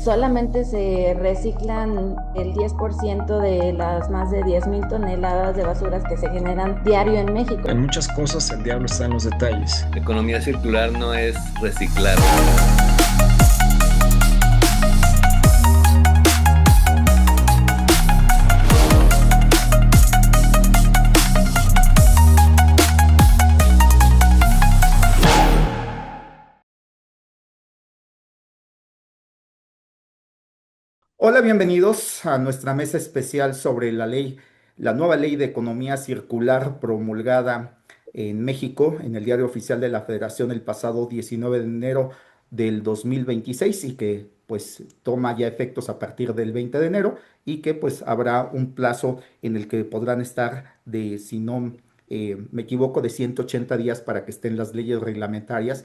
solamente se reciclan el 10% de las más de 10,000 toneladas de basuras que se generan diario en México. En muchas cosas el diablo está en los detalles. La economía circular no es reciclar. Hola, bienvenidos a nuestra mesa especial sobre la nueva ley de economía circular promulgada en México, en el Diario Oficial de la Federación el pasado 19 de enero del 2026 y que pues toma ya efectos a partir del 20 de enero y que pues habrá un plazo en el que podrán estar si no me equivoco, de 180 días para que estén las leyes reglamentarias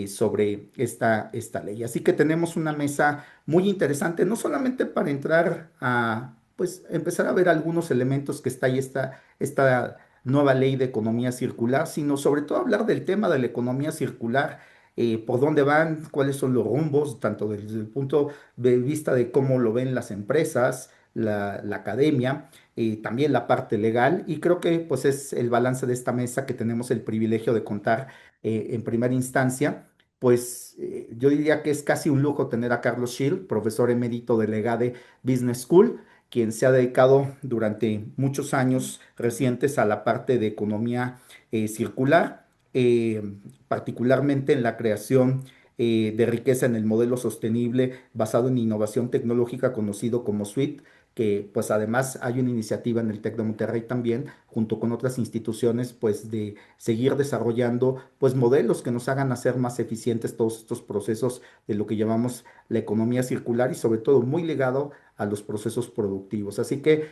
sobre esta ley. Así que tenemos una mesa muy interesante, no solamente para entrar a, pues, empezar a ver algunos elementos que está ahí esta nueva ley de economía circular, sino sobre todo hablar del tema de la economía circular, por dónde van, cuáles son los rumbos, tanto desde el punto de vista de cómo lo ven las empresas, la academia, también la parte legal, y creo que pues es el balance de esta mesa que tenemos el privilegio de contar en primera instancia. Pues yo diría que es casi un lujo tener a Carlos Schill, profesor emérito de la EGADE Business School, quien se ha dedicado durante muchos años recientes a la parte de economía circular, particularmente en la creación de riqueza en el modelo sostenible basado en innovación tecnológica conocido como SWIFT, que pues además hay una iniciativa en el TEC de Monterrey también, junto con otras instituciones, pues de seguir desarrollando pues modelos que nos hagan hacer más eficientes todos estos procesos de lo que llamamos la economía circular y sobre todo muy ligado a los procesos productivos. Así que,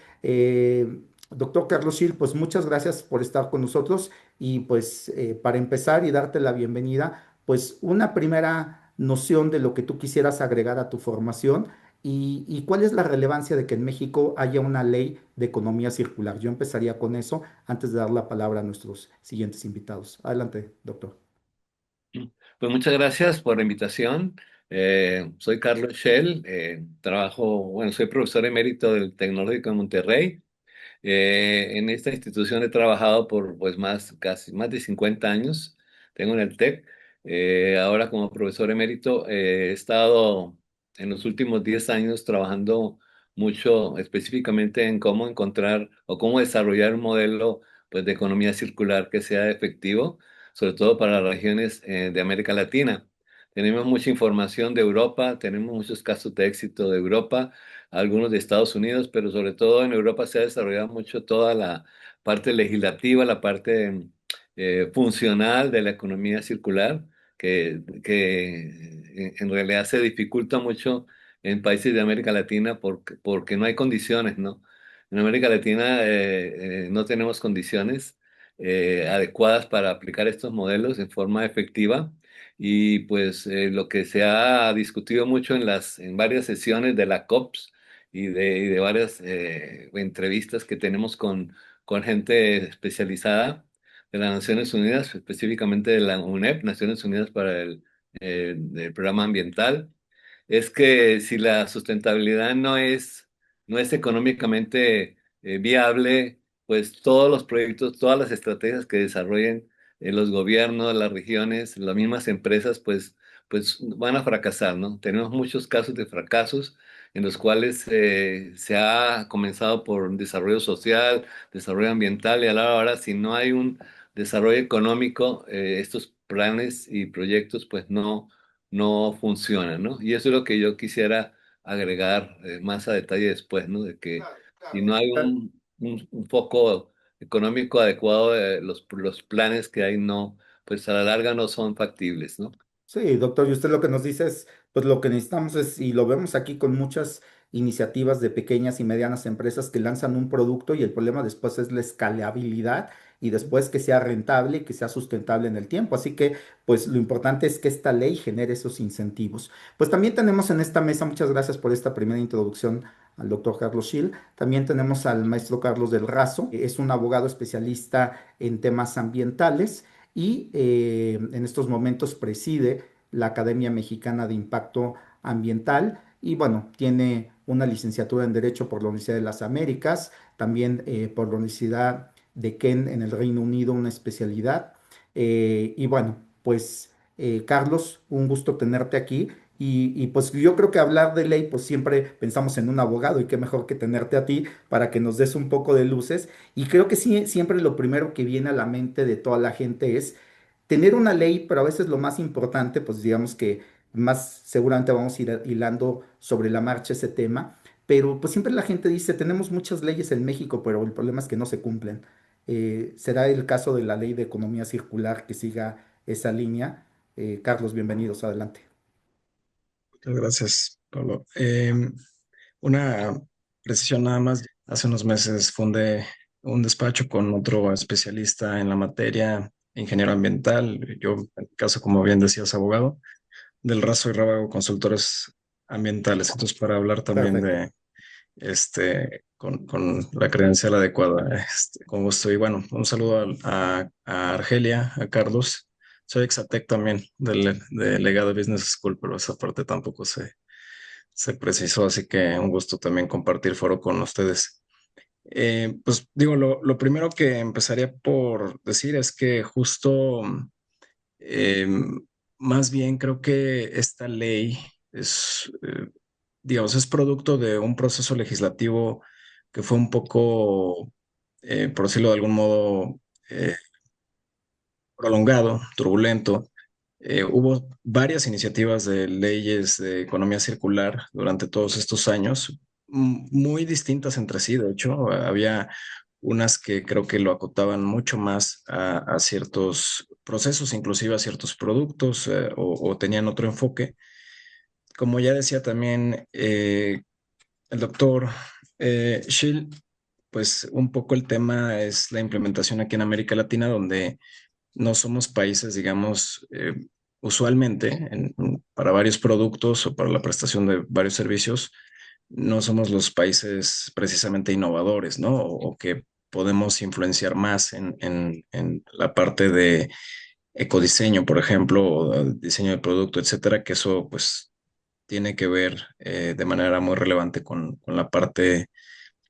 doctor Carlos Schill, pues muchas gracias por estar con nosotros y pues para empezar y darte la bienvenida, pues una primera noción de lo que tú quisieras agregar a tu formación y cuál es la relevancia de que en México haya una ley de economía circular. Yo empezaría con eso antes de dar la palabra a nuestros siguientes invitados. Adelante, doctor. Pues muchas gracias por la invitación. Soy Carlos Shell, soy profesor emérito del Tecnológico de Monterrey. En esta institución he trabajado por pues casi más de 50 años. Tengo en el TEC. Ahora como profesor emérito he estado en los últimos 10 años trabajando mucho específicamente en cómo encontrar o cómo desarrollar un modelo pues, de economía circular que sea efectivo, sobre todo para las regiones de América Latina. Tenemos mucha información de Europa, tenemos muchos casos de éxito de Europa, algunos de Estados Unidos, pero sobre todo en Europa se ha desarrollado mucho toda la parte legislativa, la parte funcional de la economía circular, que en realidad se dificulta mucho en países de América Latina porque no hay condiciones, ¿no? En América Latina no tenemos condiciones adecuadas para aplicar estos modelos en forma efectiva. Y pues lo que se ha discutido mucho en varias sesiones de la COPS y de varias entrevistas que tenemos con gente especializada de las Naciones Unidas, específicamente de la UNEP, Naciones Unidas para el Programa Ambiental, es que si la sustentabilidad no es económicamente viable, pues todos los proyectos, todas las estrategias que desarrollen los gobiernos, las regiones, las mismas empresas, pues van a fracasar, ¿no? Tenemos muchos casos de fracasos en los cuales se ha comenzado por desarrollo social, desarrollo ambiental, y a la hora, si no hay un desarrollo económico, estos planes y proyectos pues no funcionan, ¿no? Y eso es lo que yo quisiera agregar más a detalle después, ¿no? De que Claro, si claro. no hay un foco económico adecuado, los planes que hay pues a la larga no son factibles, ¿no? Sí, doctor, y usted lo que nos dice es, pues lo que necesitamos es, y lo vemos aquí con muchas iniciativas de pequeñas y medianas empresas que lanzan un producto y el problema después es la escalabilidad y después que sea rentable y que sea sustentable en el tiempo. Así que, pues lo importante es que esta ley genere esos incentivos. Pues también tenemos en esta mesa, muchas gracias por esta primera introducción al doctor Carlos Schill. También tenemos al maestro Carlos del Razo, que es un abogado especialista en temas ambientales y en estos momentos preside la Academia Mexicana de Impacto Ambiental y bueno, tiene una licenciatura en Derecho por la Universidad de las Américas, también por la Universidad de Kent en el Reino Unido, una especialidad. Y bueno, pues Carlos, un gusto tenerte aquí. Y pues yo creo que hablar de ley, pues siempre pensamos en un abogado y qué mejor que tenerte a ti para que nos des un poco de luces. Y creo que sí, siempre lo primero que viene a la mente de toda la gente es tener una ley, pero a veces lo más importante, pues digamos que más seguramente vamos a ir hilando sobre la marcha ese tema, pero pues siempre la gente dice, tenemos muchas leyes en México, pero el problema es que no se cumplen. ¿Será el caso de la ley de economía circular que siga esa línea? Carlos, bienvenidos, adelante. Muchas gracias, Pablo. Una precisión nada más. Hace unos meses fundé un despacho con otro especialista en la materia, ingeniero ambiental. Yo, en mi caso, como bien decías, abogado. Del Razo y Rábago Consultores Ambientales. Entonces, para hablar también Perfecto. de con la credencial adecuada. Con gusto. Y bueno, un saludo a Argelia, a Carlos. Soy Exatec también, del Legado Business School, pero esa parte tampoco se precisó, así que un gusto también compartir foro con ustedes. Pues digo, lo primero que empezaría por decir es que justo, eh, más bien creo que esta ley es, digamos, es producto de un proceso legislativo que fue un poco, por decirlo de algún modo, prolongado, turbulento. Hubo varias iniciativas de leyes de economía circular durante todos estos años, muy distintas entre sí. De hecho, había unas que creo que lo acotaban mucho más a ciertos procesos, inclusive a ciertos productos, o tenían otro enfoque. Como ya decía también el doctor Schill, pues un poco el tema es la implementación aquí en América Latina, donde no somos países, digamos, usualmente para varios productos o para la prestación de varios servicios, no somos los países precisamente innovadores, ¿no? O que podemos influenciar más en la parte de ecodiseño, por ejemplo, o diseño de producto, etcétera, que eso pues tiene que ver de manera muy relevante con la parte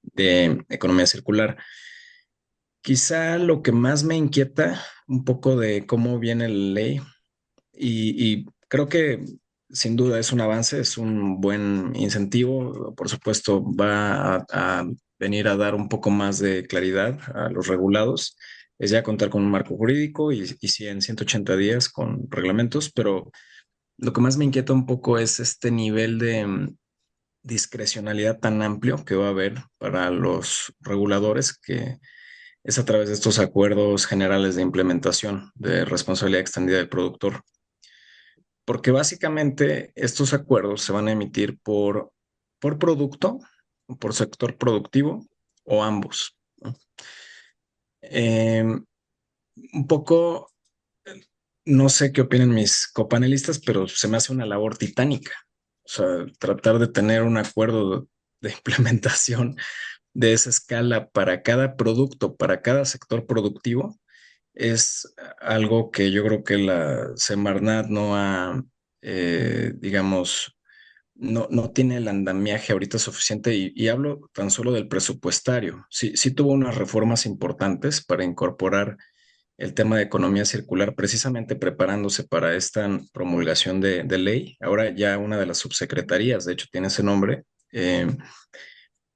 de economía circular. Quizá lo que más me inquieta un poco de cómo viene la ley, y creo que sin duda es un avance, es un buen incentivo, por supuesto va a venir a dar un poco más de claridad a los regulados, es ya contar con un marco jurídico y sí en 180 días con reglamentos, pero lo que más me inquieta un poco es este nivel de discrecionalidad tan amplio que va a haber para los reguladores, que es a través de estos acuerdos generales de implementación de responsabilidad extendida del productor. Porque básicamente estos acuerdos se van a emitir por producto, por sector productivo o ambos, ¿no? Un poco, no sé qué opinan mis copanelistas, pero se me hace una labor titánica. O sea, tratar de tener un acuerdo de implementación de esa escala para cada producto, para cada sector productivo, es algo que yo creo que la Semarnat no ha, digamos, no tiene el andamiaje ahorita suficiente y hablo tan solo del presupuestario. Sí, sí tuvo unas reformas importantes para incorporar el tema de economía circular, precisamente preparándose para esta promulgación de ley. Ahora ya una de las subsecretarías, de hecho, tiene ese nombre,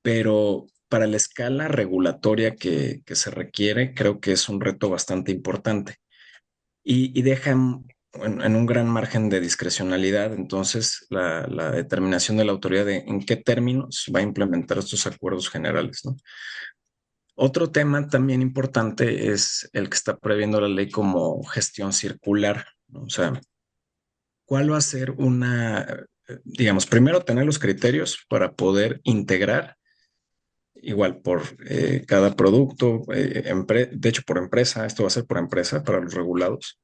pero para la escala regulatoria que se requiere, creo que es un reto bastante importante y deja en un gran margen de discrecionalidad, entonces, la determinación de la autoridad de en qué términos va a implementar estos acuerdos generales, ¿no? Otro tema también importante es el que está previendo la ley como gestión circular, ¿no? O sea, ¿cuál va a ser digamos, primero tener los criterios para poder integrar igual por cada producto, de hecho por empresa, esto va a ser por empresa para los regulados,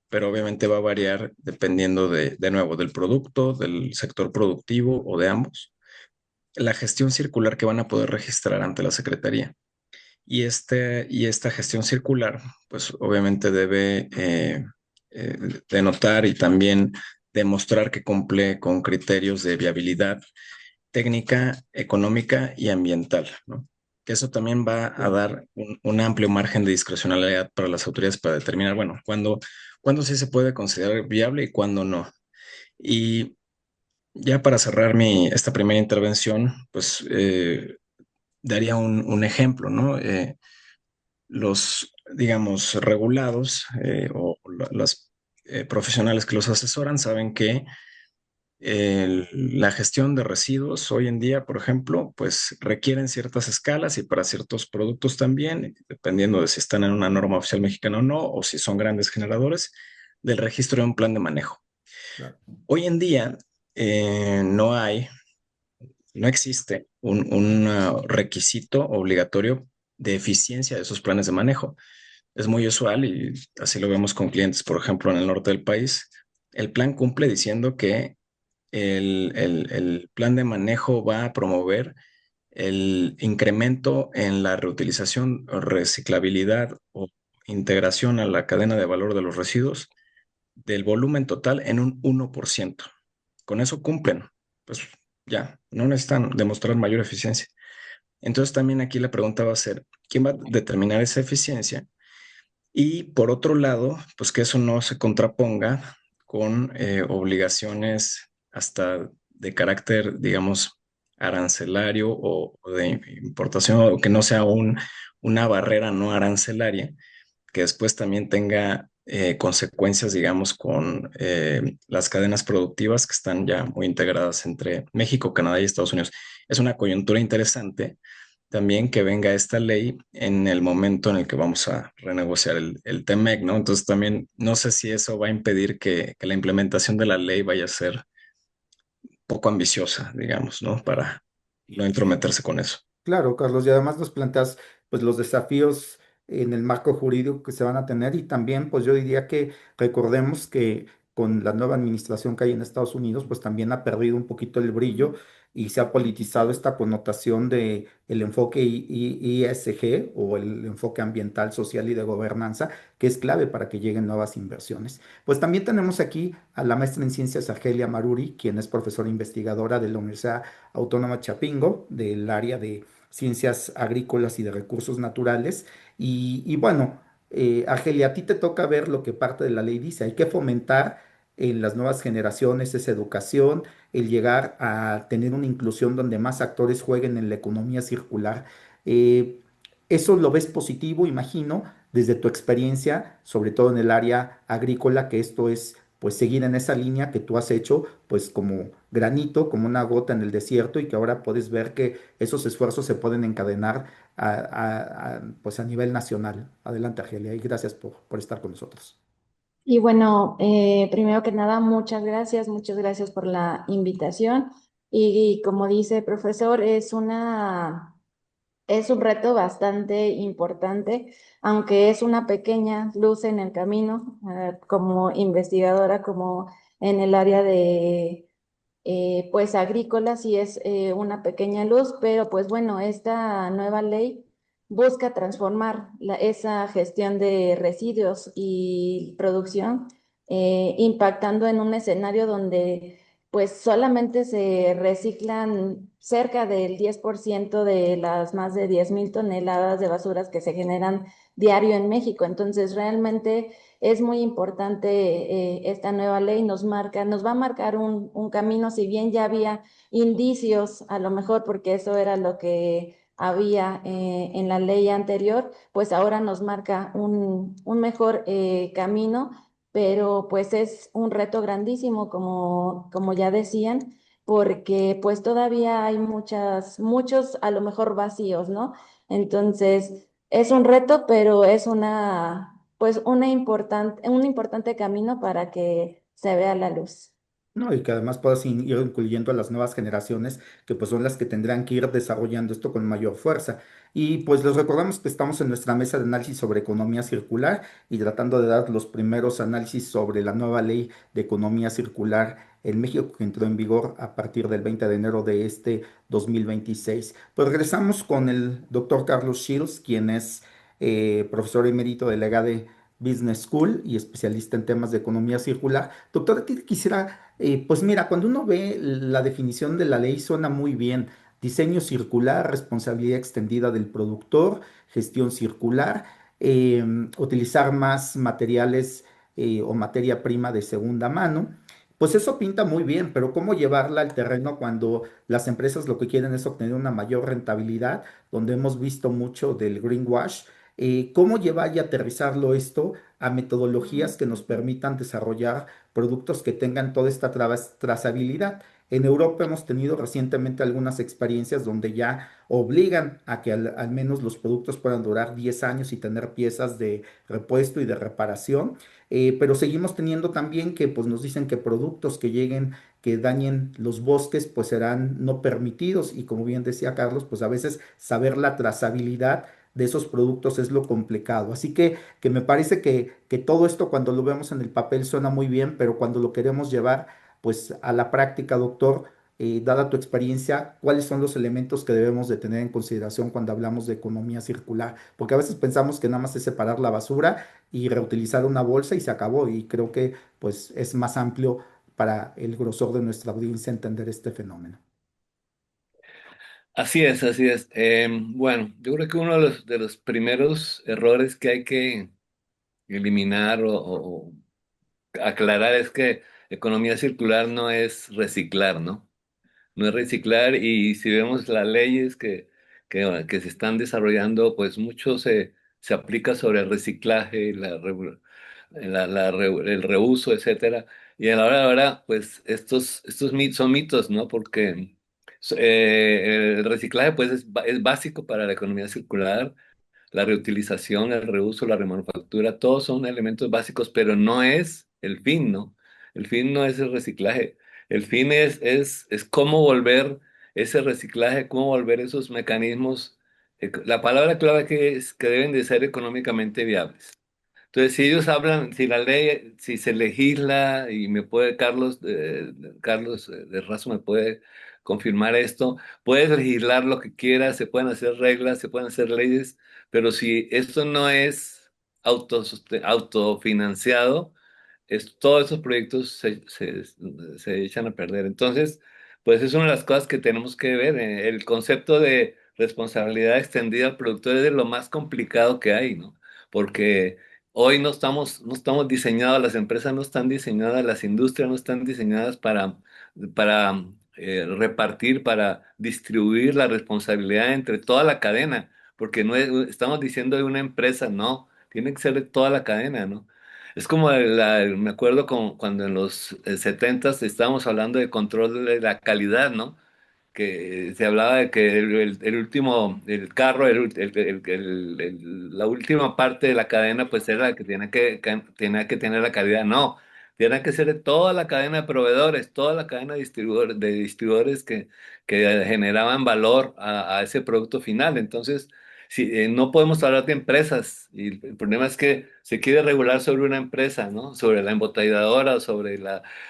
pero obviamente va a variar dependiendo de nuevo, del producto, del sector productivo o de ambos, la gestión circular que van a poder registrar ante la Secretaría. Y esta gestión circular, pues obviamente debe denotar y también demostrar que cumple con criterios de viabilidad técnica, económica y ambiental, ¿no? Que eso también va a dar un amplio margen de discrecionalidad para las autoridades para determinar, bueno, cuándo sí se puede considerar viable y cuándo no. Y ya para cerrar esta primera intervención, pues daría un ejemplo, ¿no? Los, digamos, regulados las profesionales que los asesoran saben que la gestión de residuos hoy en día, por ejemplo, pues requieren ciertas escalas y para ciertos productos también, dependiendo de si están en una norma oficial mexicana o no, o si son grandes generadores, del registro de un plan de manejo. Claro. Hoy en día no existe un requisito obligatorio de eficiencia de esos planes de manejo. Es muy usual y así lo vemos con clientes, por ejemplo, en el norte del país. El plan cumple diciendo que el plan de manejo va a promover el incremento en la reutilización, reciclabilidad o integración a la cadena de valor de los residuos del volumen total en un 1%. Con eso cumplen, pues ya, no necesitan demostrar mayor eficiencia. Entonces también aquí la pregunta va a ser, ¿quién va a determinar esa eficiencia? Y por otro lado, pues que eso no se contraponga con obligaciones hasta de carácter, digamos, arancelario o de importación, o que no sea una barrera no arancelaria, que después también tenga consecuencias, digamos, con las cadenas productivas que están ya muy integradas entre México, Canadá y Estados Unidos. Es una coyuntura interesante también que venga esta ley en el momento en el que vamos a renegociar el TEMEC, ¿no? Entonces también no sé si eso va a impedir que la implementación de la ley vaya a ser poco ambiciosa, digamos, ¿no? Para no entrometerse con eso. Claro, Carlos, y además nos planteas pues los desafíos en el marco jurídico que se van a tener y también pues yo diría que recordemos que con la nueva administración que hay en Estados Unidos pues también ha perdido un poquito el brillo y se ha politizado esta connotación de el enfoque ESG o el enfoque ambiental, social y de gobernanza que es clave para que lleguen nuevas inversiones. Pues también tenemos aquí a la maestra en ciencias Argelia Maruri, quien es profesora investigadora de la Universidad Autónoma Chapingo del área de ciencias agrícolas y de recursos naturales. Y bueno, Argelia, a ti te toca ver lo que parte de la ley dice. Hay que fomentar en las nuevas generaciones esa educación, el llegar a tener una inclusión donde más actores jueguen en la economía circular. Eh, Eso lo ves positivo, imagino, desde tu experiencia, sobre todo en el área agrícola, que esto es pues seguir en esa línea que tú has hecho, pues como granito, como una gota en el desierto y que ahora puedes ver que esos esfuerzos se pueden encadenar pues a nivel nacional. Adelante, Argelia, y gracias por estar con nosotros. Y bueno, primero que nada, muchas gracias por la invitación. Y como dice el profesor, es un reto bastante importante, aunque es una pequeña luz en el camino, como investigadora, como en el área de pues agrícola, sí es una pequeña luz, pero pues bueno, esta nueva ley busca transformar esa gestión de residuos y producción, impactando en un escenario donde pues solamente se reciclan cerca del 10% de las más de 10.000 toneladas de basuras que se generan diario en México. Entonces, realmente es muy importante esta nueva ley, nos va a marcar un camino, si bien ya había indicios, a lo mejor porque eso era lo que había en la ley anterior, pues ahora nos marca un mejor camino, pero pues es un reto grandísimo, como ya decían, porque pues todavía hay muchos a lo mejor vacíos, ¿no? Entonces, es un reto, pero es pues un importante camino para que se vea la luz. ¿No? Y que además puedas ir incluyendo a las nuevas generaciones, que pues son las que tendrán que ir desarrollando esto con mayor fuerza. Y pues les recordamos que estamos en nuestra mesa de análisis sobre economía circular y tratando de dar los primeros análisis sobre la nueva ley de economía circular en México que entró en vigor a partir del 20 de enero de este 2026. Pues regresamos con el doctor Carlos Shields, quien es profesor emérito de la Business School y especialista en temas de economía circular. Doctora, quisiera, pues mira, cuando uno ve la definición de la ley suena muy bien. Diseño circular, responsabilidad extendida del productor, gestión circular, utilizar más materiales o materia prima de segunda mano. Pues eso pinta muy bien, pero ¿cómo llevarla al terreno cuando las empresas lo que quieren es obtener una mayor rentabilidad, donde hemos visto mucho del greenwash? ¿Cómo llevar y aterrizarlo esto a metodologías que nos permitan desarrollar productos que tengan toda esta trazabilidad? En Europa hemos tenido recientemente algunas experiencias donde ya obligan a que al menos los productos puedan durar 10 años y tener piezas de repuesto y de reparación. Pero seguimos teniendo también que pues, nos dicen que productos que lleguen, que dañen los bosques, pues serán no permitidos. Y como bien decía Carlos, pues a veces saber la trazabilidad de esos productos es lo complicado. Así que me parece que todo esto cuando lo vemos en el papel suena muy bien, pero cuando lo queremos llevar pues a la práctica, doctor, dada tu experiencia, ¿cuáles son los elementos que debemos de tener en consideración cuando hablamos de economía circular? Porque a veces pensamos que nada más es separar la basura y reutilizar una bolsa y se acabó, y creo que pues es más amplio para el grosor de nuestra audiencia entender este fenómeno. Así es, así es. Bueno, yo creo que uno de los primeros errores que hay que eliminar o aclarar es que economía circular no es reciclar, ¿no? No es reciclar y si vemos las leyes que se están desarrollando, pues mucho se aplica sobre el reciclaje, el reuso, etcétera. Y a la hora de ahora, pues estos mitos son mitos, ¿no? Porque el reciclaje, pues es básico para la economía circular, la reutilización, el reuso, la remanufactura, todos son elementos básicos, pero no es el fin, ¿no? El fin no es el reciclaje. El fin es cómo volver ese reciclaje, cómo volver esos mecanismos. La palabra clave que es que deben de ser económicamente viables. Entonces, si ellos hablan, si la ley, si se legisla, y me puede, Carlos de Razo me puede confirmar esto, puedes legislar lo que quieras, se pueden hacer reglas, se pueden hacer leyes, pero si esto no es autofinanciado, todos esos proyectos se echan a perder. Entonces, pues es una de las cosas que tenemos que ver. El concepto de responsabilidad extendida al productor es de lo más complicado que hay, ¿no? Porque hoy no estamos diseñados, las empresas no están diseñadas, las industrias no están diseñadas para repartir, para distribuir la responsabilidad entre toda la cadena, porque no estamos diciendo de una empresa, no, tiene que ser de toda la cadena, ¿no? Es como me acuerdo cuando en los 70 estábamos hablando de control de la calidad, ¿no? Que se hablaba de que el último, el carro, la última parte de la cadena, pues era la que tenía que tener la calidad. No, tiene que ser de toda la cadena de proveedores, toda la cadena de distribuidores que generaban valor a ese producto final. Entonces, si, no podemos hablar de empresas, y el problema es que se quiere regular sobre una empresa, ¿no? Sobre la embotelladora,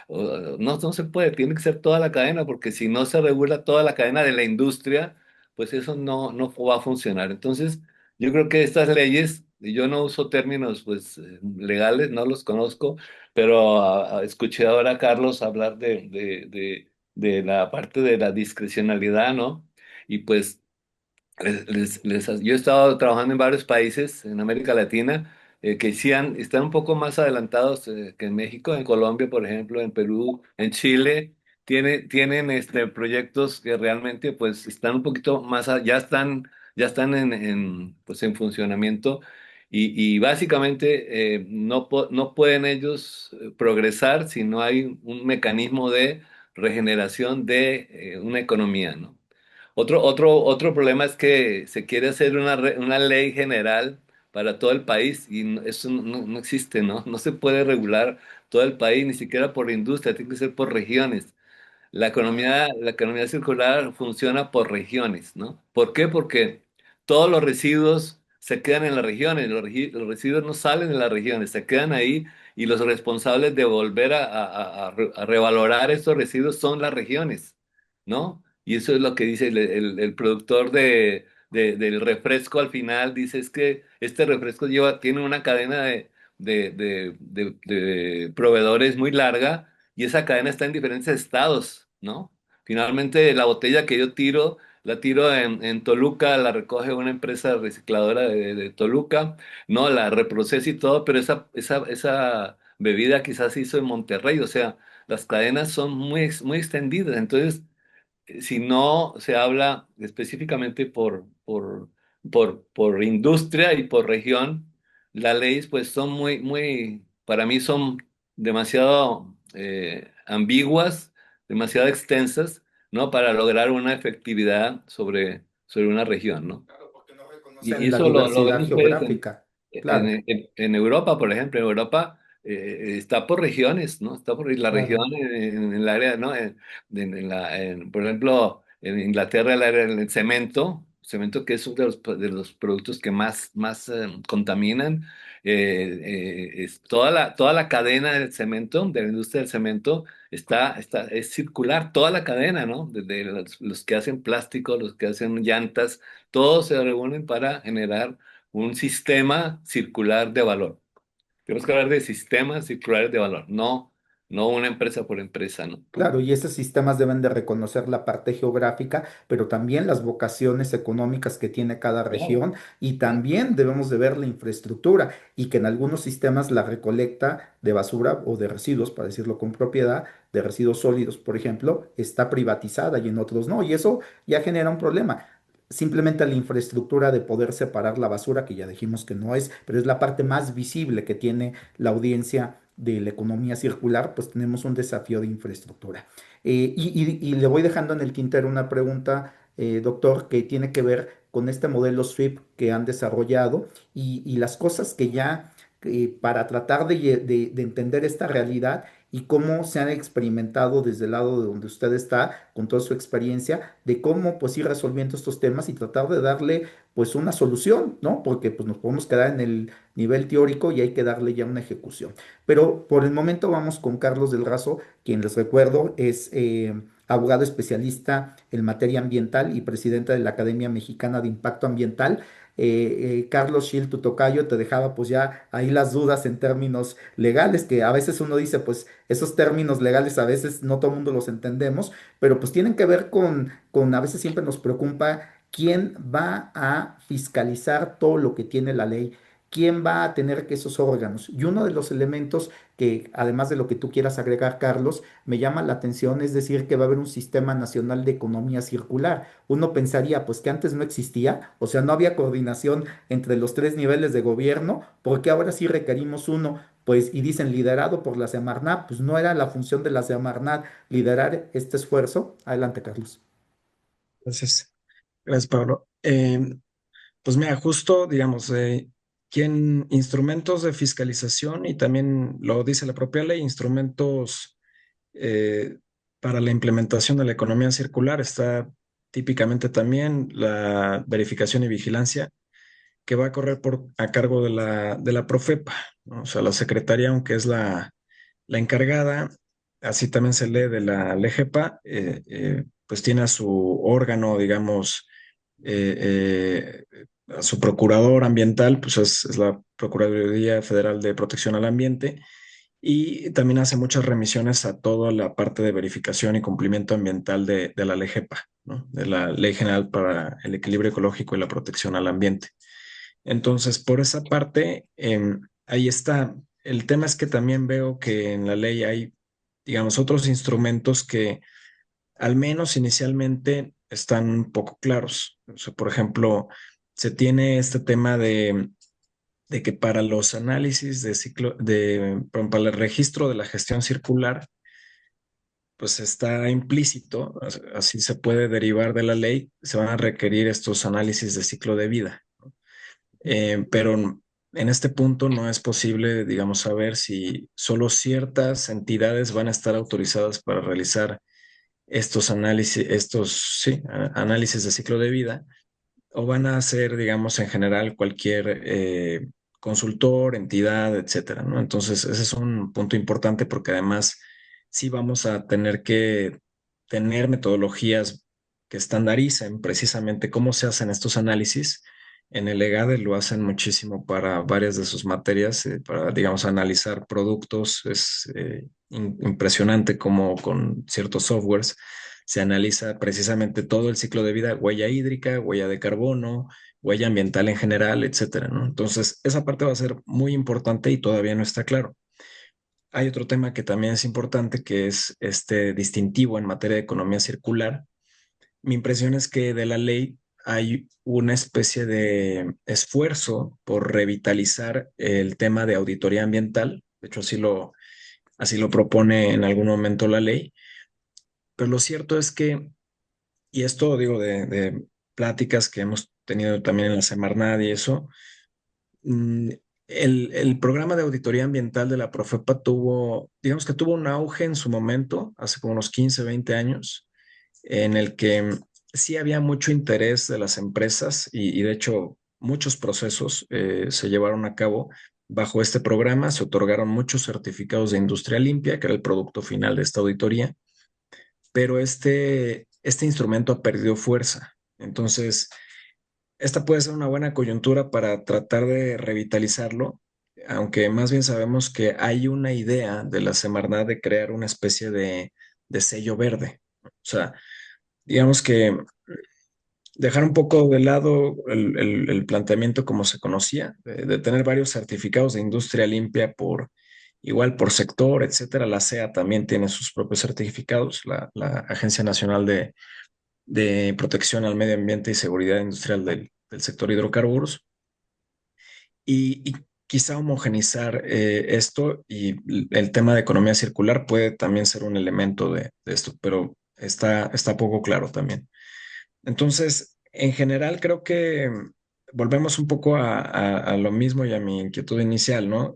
no, no se puede, tiene que ser toda la cadena, porque si no se regula toda la cadena de la industria, pues eso no va a funcionar. Entonces, yo creo que estas leyes, y yo no uso términos pues legales, no los conozco, pero escuché ahora a Carlos hablar de la parte de la discrecionalidad, ¿no? Y pues yo he estado trabajando en varios países en América Latina que sí están un poco más adelantados que en México, en Colombia, por ejemplo, en Perú, en Chile. Tienen proyectos que realmente pues están un poquito más, ya están pues, en funcionamiento y básicamente no pueden ellos progresar si no hay un mecanismo de regeneración de una economía, ¿no? Otro problema es que se quiere hacer una ley general para todo el país y eso no existe, ¿no? No se puede regular todo el país, ni siquiera por industria, tiene que ser por regiones. La economía circular funciona por regiones, ¿no? ¿Por qué? Porque todos los residuos se quedan en las regiones, los residuos no salen de las regiones, se quedan ahí y los responsables de volver a revalorar estos residuos son las regiones, ¿no? Y eso es lo que dice el productor del refresco al final, dice es que este refresco tiene una cadena de proveedores muy larga y esa cadena está en diferentes estados, ¿no? Finalmente, la botella que yo tiro, la tiro en Toluca, la recoge una empresa recicladora de Toluca, ¿no? La reprocesa y todo, pero esa bebida quizás se hizo en Monterrey, o sea, las cadenas son muy extendidas, entonces si no se habla específicamente por industria y por región, las leyes pues son para mí son demasiado ambiguas, demasiado extensas, ¿no? Para lograr una efectividad sobre una región, ¿no? Claro, porque no Y reconocen la eso lo ven diversidad ustedes geográfica. Claro, en Europa, por ejemplo. En Europa está por regiones, ¿no? Está por la región claro. en el área, ¿no? Por ejemplo, en Inglaterra el área del cemento que es uno de los productos que más contaminan. Es toda la cadena del cemento, de la industria del cemento, es circular, toda la cadena, ¿no? Desde los que hacen plástico, los que hacen llantas, todos se reúnen para generar un sistema circular de valor. Tenemos que hablar de sistemas circulares de valor, no una empresa por empresa, ¿no? Claro, y esos sistemas deben de reconocer la parte geográfica, pero también las vocaciones económicas que tiene cada Claro, región y claro. también debemos de ver la infraestructura y que en algunos sistemas la recolecta de basura o de residuos, para decirlo con propiedad, de residuos sólidos, por ejemplo, está privatizada y en otros no, y eso ya genera un problema. Simplemente la infraestructura de poder separar la basura, que ya dijimos que no es, pero es la parte más visible que tiene la audiencia de la economía circular, pues tenemos un desafío de infraestructura. Y le voy dejando en el tintero una pregunta, doctor, que tiene que ver con este modelo SWIFT que han desarrollado y las cosas que ya, para tratar de entender esta realidad y cómo se han experimentado desde el lado de donde usted está, con toda su experiencia, de cómo pues ir resolviendo estos temas y tratar de darle pues una solución, ¿no? Porque pues nos podemos quedar en el nivel teórico y hay que darle ya una ejecución. Pero por el momento vamos con Carlos del Razo, quien les recuerdo es abogado especialista en materia ambiental y presidente de la Academia Mexicana de Impacto Ambiental. Carlos Schill, tu tocayo, te dejaba pues ya ahí las dudas en términos legales, que a veces uno dice pues esos términos legales a veces no todo el mundo los entendemos, pero pues tienen que ver con a veces siempre nos preocupa quién va a fiscalizar todo lo que tiene la ley. ¿Quién va a tener que esos órganos? Y uno de los elementos que, además de lo que tú quieras agregar, Carlos, me llama la atención, es decir, que va a haber un sistema nacional de economía circular. Uno pensaría, pues que antes no existía, o sea, no había coordinación entre los tres niveles de gobierno, porque ahora sí requerimos uno, pues, y dicen liderado por la Semarnat, pues no era la función de la Semarnat liderar este esfuerzo. Adelante, Carlos. Gracias, gracias, Pablo. Pues mira, justo, digamos, instrumentos de fiscalización y también lo dice la propia ley, instrumentos eh, para la implementación de la economía circular, está típicamente también la verificación y vigilancia que va a correr a cargo de la Profepa, ¿no? O sea, la secretaria, aunque es la encargada, así también se lee de la LEGEPA, pues tiene a su órgano, digamos, a su procurador ambiental, pues es la Procuraduría Federal de Protección al Ambiente, y también hace muchas remisiones a toda la parte de verificación y cumplimiento ambiental de la LEGEPA, ¿no? De la Ley General para el Equilibrio Ecológico y la Protección al Ambiente. Entonces, por esa parte, ahí está. El tema es que también veo que en la ley hay, digamos, otros instrumentos que al menos inicialmente están un poco claros. O sea, por ejemplo, se tiene este tema de que para los análisis de ciclo, perdón, para el registro de la gestión circular, pues está implícito, así se puede derivar de la ley, se van a requerir estos análisis de ciclo de vida. Pero en este punto no es posible, digamos, saber si solo ciertas entidades van a estar autorizadas para realizar estos análisis, sí, análisis de ciclo de vida, o van a ser, digamos, en general cualquier consultor, entidad, etcétera, ¿no? Entonces, ese es un punto importante porque además sí vamos a tener que tener metodologías que estandaricen precisamente cómo se hacen estos análisis En el EGADE lo hacen muchísimo para varias de sus materias, para, digamos, analizar productos. Es impresionante cómo con ciertos softwares se analiza precisamente todo el ciclo de vida, huella hídrica, huella de carbono, huella ambiental en general, etcétera, ¿no? Entonces, esa parte va a ser muy importante y todavía no está claro. Hay otro tema que también es importante, que es este distintivo en materia de economía circular. Mi impresión es que de la ley hay una especie de esfuerzo por revitalizar el tema de auditoría ambiental. De hecho, así lo propone en algún momento la ley. Pero lo cierto es que, y esto digo de pláticas que hemos tenido también en la Semarnat y eso, mm, el programa de auditoría ambiental de la Profepa tuvo, digamos que tuvo un auge en su momento, hace como unos 15, 20 años, en el que sí había mucho interés de las empresas y de hecho muchos procesos se llevaron a cabo bajo este programa. Se otorgaron muchos certificados de industria limpia, que era el producto final de esta auditoría, pero este instrumento ha perdido fuerza. Entonces, esta puede ser una buena coyuntura para tratar de revitalizarlo, aunque más bien sabemos que hay una idea de la Semarnat de crear una especie de sello verde. O sea, digamos que dejar un poco de lado el planteamiento como se conocía, de tener varios certificados de industria limpia por igual por sector, etcétera. La CEA también tiene sus propios certificados, la Agencia Nacional de Protección al Medio Ambiente y Seguridad Industrial del sector hidrocarburos, y quizá homogenizar esto, y el tema de economía circular puede también ser un elemento de esto, pero está poco claro también. Entonces, en general, creo que volvemos un poco a lo mismo y a mi inquietud inicial, ¿no?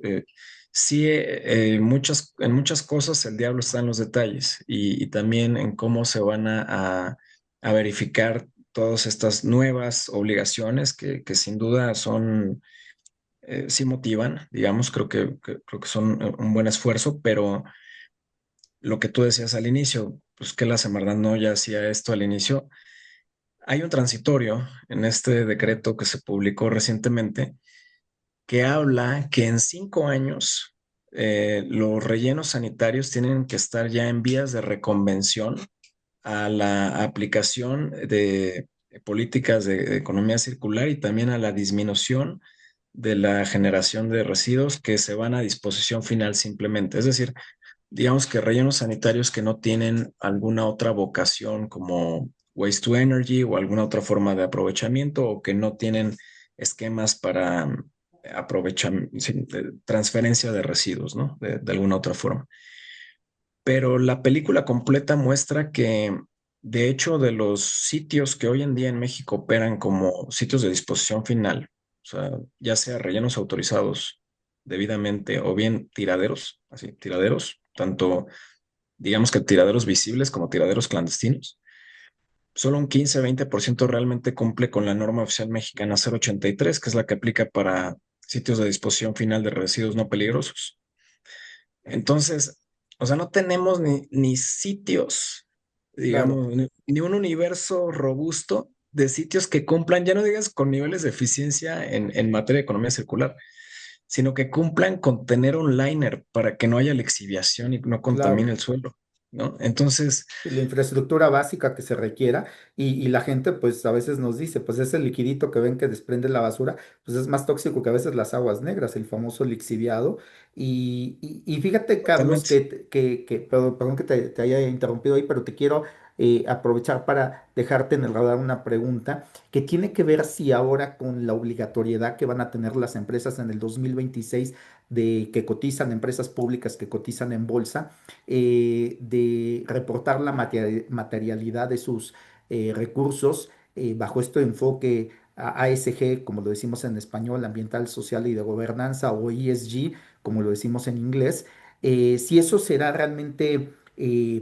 Sí, en muchas cosas el diablo está en los detalles y también en cómo se van a verificar todas estas nuevas obligaciones que sin duda son, sí motivan, digamos, creo que son un buen esfuerzo, pero lo que tú decías al inicio, pues que la Semarnat no ya hacía esto al inicio. Hay un transitorio en este decreto que se publicó recientemente que habla que en 5 años los rellenos sanitarios tienen que estar ya en vías de reconvención a la aplicación de políticas de economía circular y también a la disminución de la generación de residuos que se van a disposición final simplemente. Es decir, digamos que rellenos sanitarios que no tienen alguna otra vocación como waste to energy o alguna otra forma de aprovechamiento, o que no tienen esquemas para transferencia de residuos, ¿no? De alguna otra forma. Pero la película completa muestra que, de hecho, de los sitios que hoy en día en México operan como sitios de disposición final, o sea, ya sea rellenos autorizados debidamente o bien tiraderos, así, tiraderos, tanto digamos que tiraderos visibles como tiraderos clandestinos. Solo un 15-20% realmente cumple con la norma oficial mexicana 083, que es la que aplica para sitios de disposición final de residuos no peligrosos. Entonces, o sea, no tenemos ni sitios, Claro. digamos, ni un universo robusto de sitios que cumplan, ya no digas con niveles de eficiencia en materia de economía circular, sino que cumplan con tener un liner para que no haya lixiviación y no contamine Claro. el suelo, ¿no? Entonces, Y la infraestructura básica que se requiera y la gente pues a veces nos dice, pues ese liquidito que ven que desprende la basura, pues es más tóxico que a veces las aguas negras, el famoso lixiviado. Y fíjate, Carlos, totalmente. perdón que te haya interrumpido ahí, pero te quiero aprovechar para dejarte en el radar una pregunta que tiene que ver si ahora con la obligatoriedad que van a tener las empresas en el 2026 de que cotizan, empresas públicas que cotizan en bolsa, de reportar la materialidad de sus recursos bajo este enfoque ASG, como lo decimos en español, ambiental, social y de gobernanza, o ESG, como lo decimos en inglés. Si eso será realmente,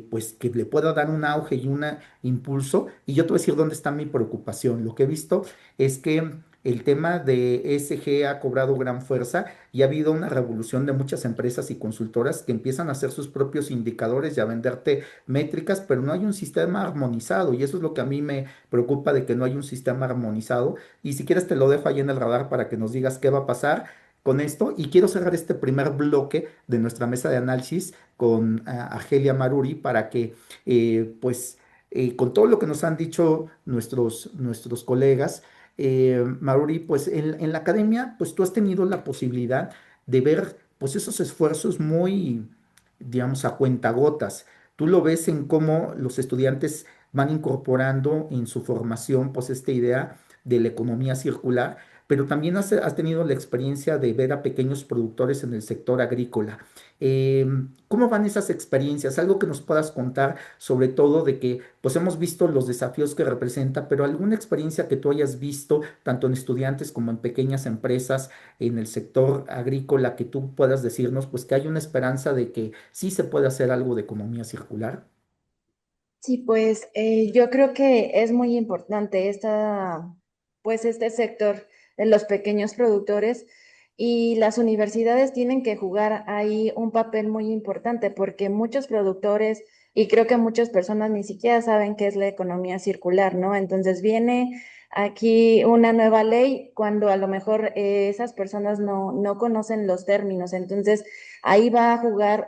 pues que le pueda dar un auge y un impulso. Y yo te voy a decir dónde está mi preocupación. Lo que he visto es que el tema de ESG ha cobrado gran fuerza y ha habido una revolución de muchas empresas y consultoras que empiezan a hacer sus propios indicadores y a venderte métricas, pero no hay un sistema armonizado y eso es lo que a mí me preocupa de que no hay un sistema armonizado. Y si quieres te lo dejo ahí en el radar para que nos digas qué va a pasar con esto. Y quiero cerrar este primer bloque de nuestra mesa de análisis con Argelia Maruri para que pues con todo lo que nos han dicho nuestros colegas, Maruri, pues en la academia, pues tú has tenido la posibilidad de ver pues esos esfuerzos muy, digamos, a cuentagotas. Tú lo ves en cómo los estudiantes van incorporando en su formación pues esta idea de la economía circular, pero también has tenido la experiencia de ver a pequeños productores en el sector agrícola. ¿Cómo van esas experiencias? Algo que nos puedas contar, sobre todo de que pues hemos visto los desafíos que representa, pero alguna experiencia que tú hayas visto, tanto en estudiantes como en pequeñas empresas, en el sector agrícola, que tú puedas decirnos pues que hay una esperanza de que sí se puede hacer algo de economía circular. Sí, pues yo creo que es muy importante pues este sector de los pequeños productores y las universidades tienen que jugar ahí un papel muy importante porque muchos productores y creo que muchas personas ni siquiera saben qué es la economía circular, ¿no? Entonces viene aquí una nueva ley cuando a lo mejor esas personas no conocen los términos. Entonces ahí va a jugar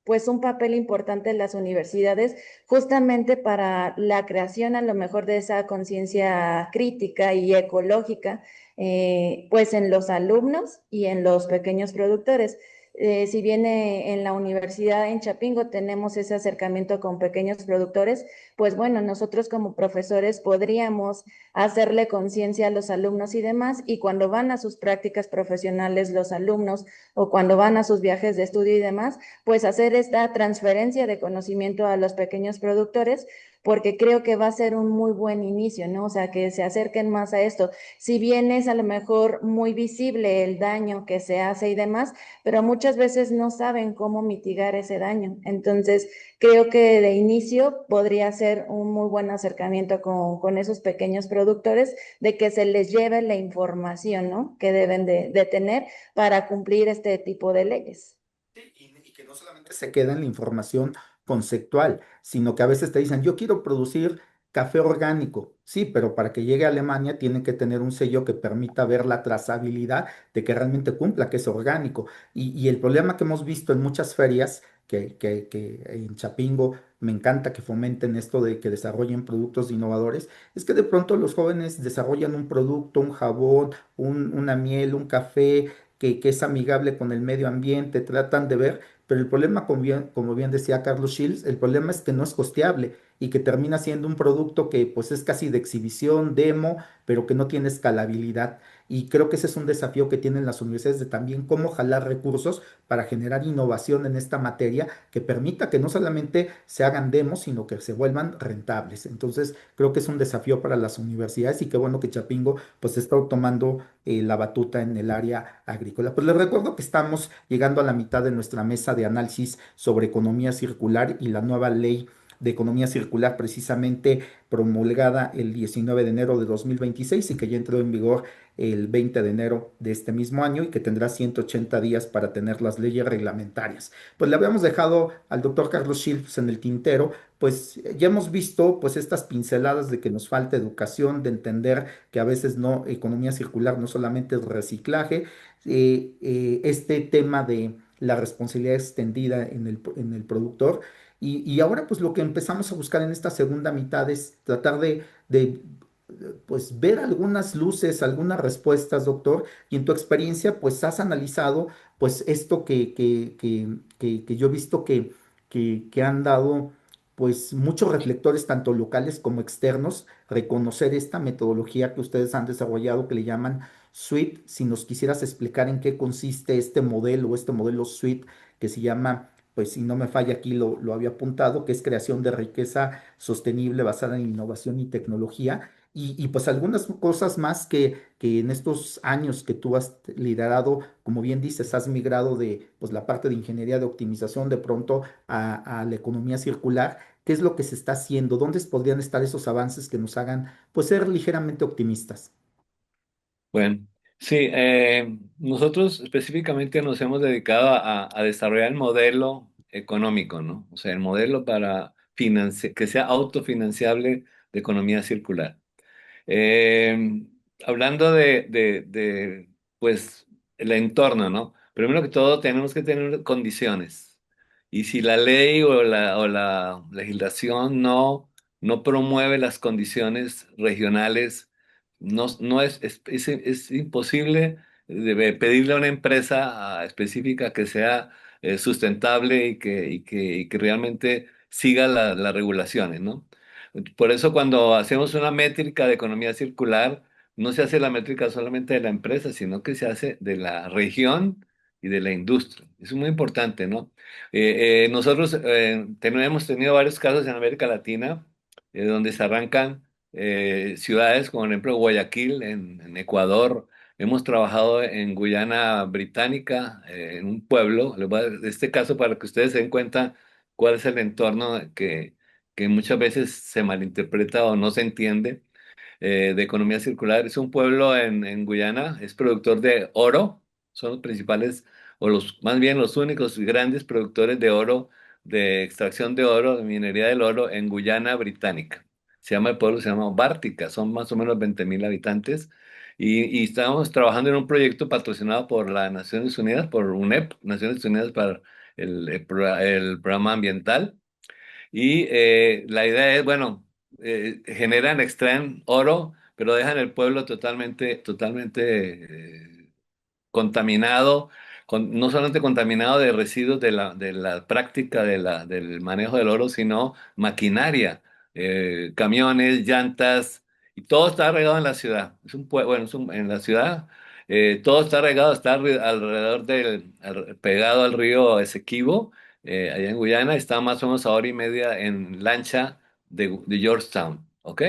pues un papel importante en las universidades justamente para la creación a lo mejor de esa conciencia crítica y ecológica, pues en los alumnos y en los pequeños productores. Si bien en la universidad en Chapingo tenemos ese acercamiento con pequeños productores, pues bueno, nosotros como profesores podríamos hacerle conciencia a los alumnos y demás, y cuando van a sus prácticas profesionales los alumnos o cuando van a sus viajes de estudio y demás, pues hacer esta transferencia de conocimiento a los pequeños productores, porque creo que va a ser un muy buen inicio, ¿no? O sea, que se acerquen más a esto. Si bien es a lo mejor muy visible el daño que se hace y demás, pero muchas veces no saben cómo mitigar ese daño. Entonces, creo que de inicio podría ser un muy buen acercamiento con esos pequeños productores de que se les lleve la información, ¿no? Que deben de tener para cumplir este tipo de leyes. Sí, y que no solamente se queda en la información conceptual, sino que a veces te dicen, yo quiero producir café orgánico. Sí, pero para que llegue a Alemania tiene que tener un sello que permita ver la trazabilidad de que realmente cumpla que es orgánico. Y el problema que hemos visto en muchas ferias, que en Chapingo me encanta que fomenten esto de que desarrollen productos innovadores, es que de pronto los jóvenes desarrollan un producto, un jabón, una miel, un café que es amigable con el medio ambiente, tratan de ver, pero el problema, como bien decía Carlos Shields, el problema es que no es costeable y que termina siendo un producto que pues es casi de exhibición, demo, pero que no tiene escalabilidad. Y creo que ese es un desafío que tienen las universidades de también cómo jalar recursos para generar innovación en esta materia que permita que no solamente se hagan demos, sino que se vuelvan rentables. Entonces, creo que es un desafío para las universidades y qué bueno que Chapingo pues está tomando la batuta en el área agrícola. Pues les recuerdo que estamos llegando a la mitad de nuestra mesa de análisis sobre economía circular y la nueva ley de economía circular precisamente promulgada el 19 de enero de 2026 y que ya entró en vigor el 20 de enero de este mismo año y que tendrá 180 días para tener las leyes reglamentarias. Pues le habíamos dejado al doctor Carlos Schilps en el tintero, pues ya hemos visto pues estas pinceladas de que nos falta educación, de entender que a veces no, economía circular no solamente es reciclaje, este tema de la responsabilidad extendida en el productor. Y ahora pues lo que empezamos a buscar en esta segunda mitad es tratar de pues ver algunas luces, algunas respuestas, doctor, y en tu experiencia pues has analizado pues esto que yo he visto que han dado pues muchos reflectores, tanto locales como externos, reconocer esta metodología que ustedes han desarrollado que le llaman SWIT. Si nos quisieras explicar en qué consiste este modelo SWIT que se llama, pues si no me falla aquí lo había apuntado, que es creación de riqueza sostenible basada en innovación y tecnología. Y pues algunas cosas más que en estos años que tú has liderado, como bien dices, has migrado de pues, la parte de ingeniería de optimización de pronto a la economía circular. ¿Qué es lo que se está haciendo? ¿Dónde podrían estar esos avances que nos hagan pues ser ligeramente optimistas? Bueno, sí, nosotros específicamente nos hemos dedicado a desarrollar el modelo económico, ¿no? O sea, el modelo para que sea autofinanciable de economía circular. Eh, Hablando pues, el entorno, ¿no? Primero que todo, tenemos que tener condiciones. Y si la ley o la legislación no promueve las condiciones regionales, no es imposible pedirle a una empresa específica que sea sustentable y que realmente siga las regulaciones, ¿no? Por eso cuando hacemos una métrica de economía circular, no se hace la métrica solamente de la empresa, sino que se hace de la región y de la industria. Eso es muy importante, ¿no? Nosotros hemos tenido varios casos en América Latina donde se arrancan ciudades, como por ejemplo Guayaquil en Ecuador. Hemos trabajado en Guyana Británica, en un pueblo. Les voy a dar este caso para que ustedes se den cuenta cuál es el entorno que muchas veces se malinterpreta o no se entiende de economía circular. Es un pueblo en Guyana, es productor de oro, son los principales, o los, más bien los únicos y grandes productores de oro, de extracción de oro, de minería del oro en Guyana Británica. El pueblo se llama Bártica, son más o menos 20.000 habitantes. Y estamos trabajando en un proyecto patrocinado por las Naciones Unidas, por UNEP, Naciones Unidas para el programa ambiental. Y la idea es, bueno, extraen oro, pero dejan el pueblo totalmente contaminado, no solamente contaminado de residuos de la práctica del manejo del oro, sino maquinaria, camiones, llantas, y todo está regado en la ciudad. Bueno, en la ciudad, todo está regado, alrededor pegado al río Esequibo, allá en Guyana, está más o menos a hora y media en lancha de Georgetown, ¿ok?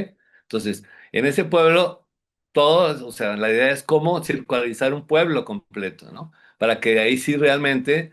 Entonces, en ese pueblo todos, o sea, la idea es cómo circularizar un pueblo completo, ¿no? Para que ahí sí realmente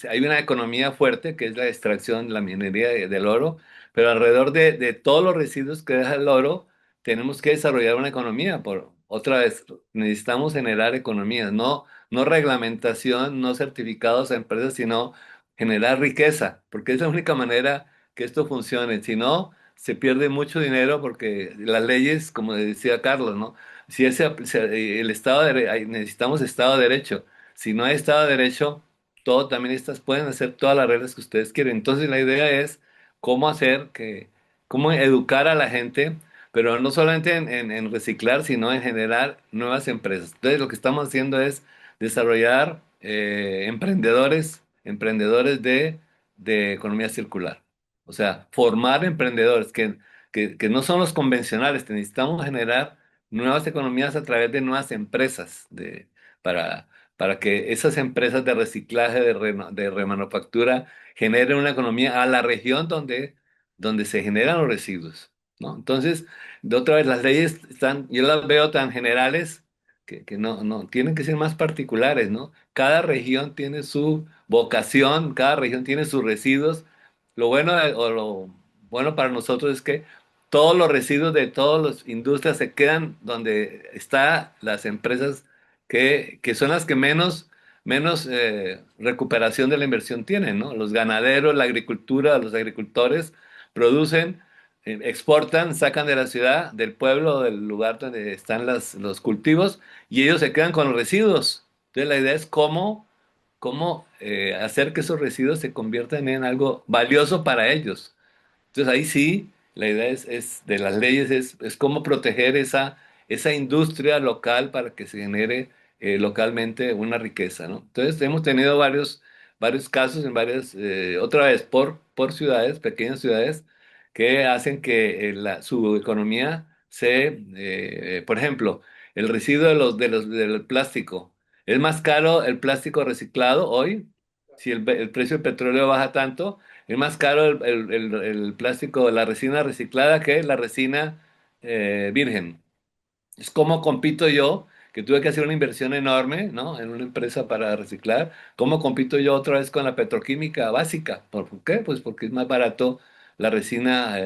hay una economía fuerte que es la extracción, la minería del oro, pero alrededor de todos los residuos que deja el oro, tenemos que desarrollar una economía. Otra vez, necesitamos generar economías, no reglamentación, no certificados a empresas, sino generar riqueza, porque es la única manera que esto funcione. Si no, se pierde mucho dinero porque las leyes, como decía Carlos, ¿no? Si el necesitamos Estado de Derecho. Si no hay Estado de Derecho, todo también estas pueden hacer todas las reglas que ustedes quieren. Entonces la idea es cómo cómo educar a la gente, pero no solamente en reciclar, sino en generar nuevas empresas. Entonces lo que estamos haciendo es desarrollar emprendedores de economía circular. O sea, formar emprendedores que no son los convencionales. Necesitamos generar nuevas economías a través de nuevas empresas para, para que esas empresas de reciclaje, de remanufactura, generen una economía a la región donde se generan los residuos, ¿no? Entonces, de otra vez, las leyes yo las veo tan generales que no, tienen que ser más particulares, ¿no? Cada región tiene su vocación, cada región tiene sus residuos. Lo bueno para nosotros es que todos los residuos de todas las industrias se quedan donde están las empresas que son las que menos recuperación de la inversión tienen, ¿no? Los ganaderos, la agricultura, los agricultores producen, exportan, sacan de la ciudad, del pueblo, del lugar donde están los cultivos, y ellos se quedan con los residuos. Entonces la idea es cómo hacer que esos residuos se conviertan en algo valioso para ellos. Entonces ahí sí, la idea de las leyes es cómo proteger esa industria local para que se genere localmente una riqueza, ¿no? Entonces hemos tenido varios casos en otra vez por ciudades, pequeñas ciudades, que hacen que su economía por ejemplo, el residuo del plástico. Es más caro el plástico reciclado hoy, si el precio del petróleo baja tanto, es más caro el plástico, la resina reciclada que la resina virgen. Es como compito yo, que tuve que hacer una inversión enorme, ¿no? En una empresa para reciclar. ¿Cómo compito yo otra vez con la petroquímica básica? ¿Por qué? Pues porque es más barato la resina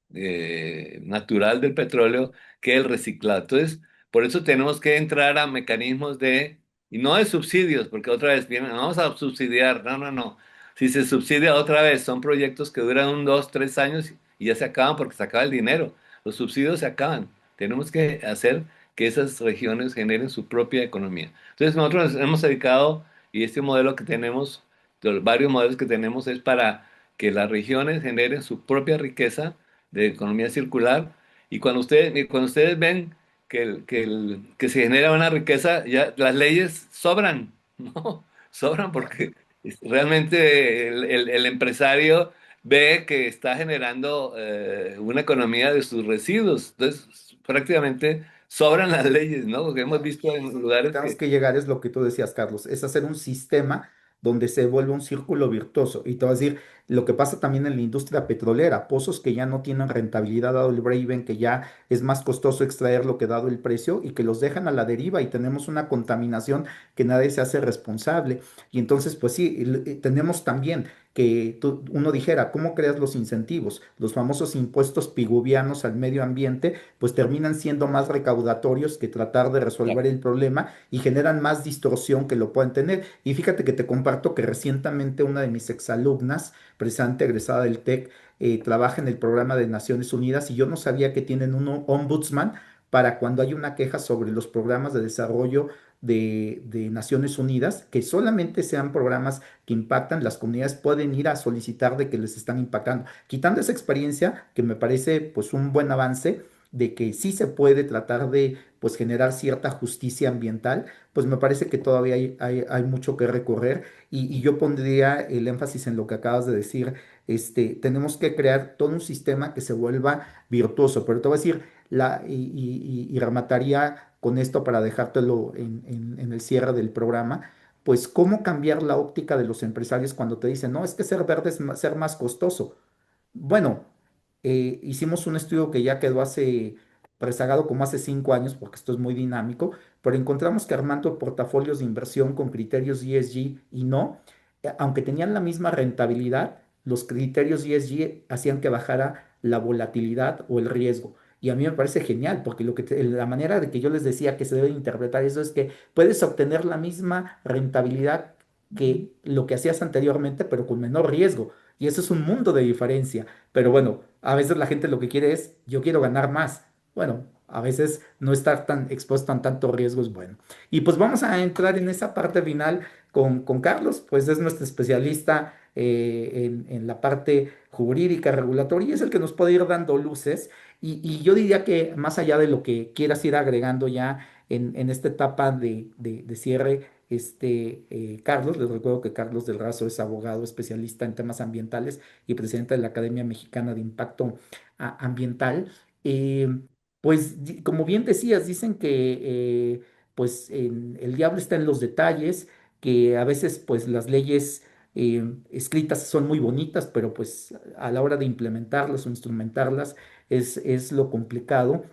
natural del petróleo que el reciclado. Entonces, Por eso tenemos que entrar a mecanismos y no de subsidios, porque otra vez vienen, no vamos a subsidiar, no, no, no. Si se subsidia otra vez, son proyectos que duran 1, 2, 3 años y ya se acaban porque se acaba el dinero. Los subsidios se acaban. Tenemos que hacer que esas regiones generen su propia economía. Entonces nosotros nos hemos dedicado, y este modelo que tenemos, de los varios modelos que tenemos, es para que las regiones generen su propia riqueza de economía circular. Y cuando ustedes ven que se genera una riqueza, ya las leyes sobran, ¿no? Sobran porque realmente el empresario ve que está generando una economía de sus residuos. Entonces, prácticamente sobran las leyes, ¿no? Porque hemos visto en lugares Tenemos que... que llegar, es lo que tú decías, Carlos, es hacer un sistema donde se vuelva un círculo virtuoso. Y te voy a decir, lo que pasa también en la industria petrolera, pozos que ya no tienen rentabilidad dado el break-even, que ya es más costoso extraerlo que dado el precio y que los dejan a la deriva y tenemos una contaminación que nadie se hace responsable. Y entonces, pues sí, tenemos también que uno dijera, ¿cómo creas los incentivos? Los famosos impuestos piguvianos al medio ambiente, pues terminan siendo más recaudatorios que tratar de resolver el problema y generan más distorsión que lo pueden tener. Y fíjate que te comparto que recientemente una de mis exalumnas, precisamente egresada del TEC, trabaja en el programa de Naciones Unidas y yo no sabía que tienen un ombudsman para cuando hay una queja sobre los programas de desarrollo de Naciones Unidas, que solamente sean programas que impactan, las comunidades pueden ir a solicitar de que les están impactando. Quitando esa experiencia, que me parece pues un buen avance, de que sí se puede tratar de pues generar cierta justicia ambiental, pues me parece que todavía hay mucho que recorrer y yo pondría el énfasis en lo que acabas de decir, tenemos que crear todo un sistema que se vuelva virtuoso, pero te voy a decir, y remataría con esto para dejártelo en el cierre del programa, pues cómo cambiar la óptica de los empresarios cuando te dicen, no, es que ser verde es ser más costoso. Bueno, hicimos un estudio que ya quedó rezagado como hace 5 años, porque esto es muy dinámico, pero encontramos que armando portafolios de inversión con criterios ESG y no, aunque tenían la misma rentabilidad, los criterios ESG hacían que bajara la volatilidad o el riesgo. Y a mí me parece genial, porque la manera de que yo les decía que se debe interpretar eso es que puedes obtener la misma rentabilidad que lo que hacías anteriormente, pero con menor riesgo. Y eso es un mundo de diferencia. Pero bueno, a veces la gente lo que quiere es, yo quiero ganar más. Bueno, a veces no estar tan expuesto a tanto riesgo es bueno. Y pues vamos a entrar en esa parte final con Carlos, pues es nuestro especialista en la parte jurídica, regulatoria, y es el que nos puede ir dando luces. Y yo diría que más allá de lo que quieras ir agregando ya en esta etapa de cierre, Carlos, les recuerdo que Carlos del Razo es abogado especialista en temas ambientales y presidente de la Academia Mexicana de Impacto Ambiental. Eh, pues como bien decías, dicen que pues el diablo está en los detalles, que a veces pues las leyes escritas son muy bonitas, pero pues a la hora de implementarlas o instrumentarlas es lo complicado.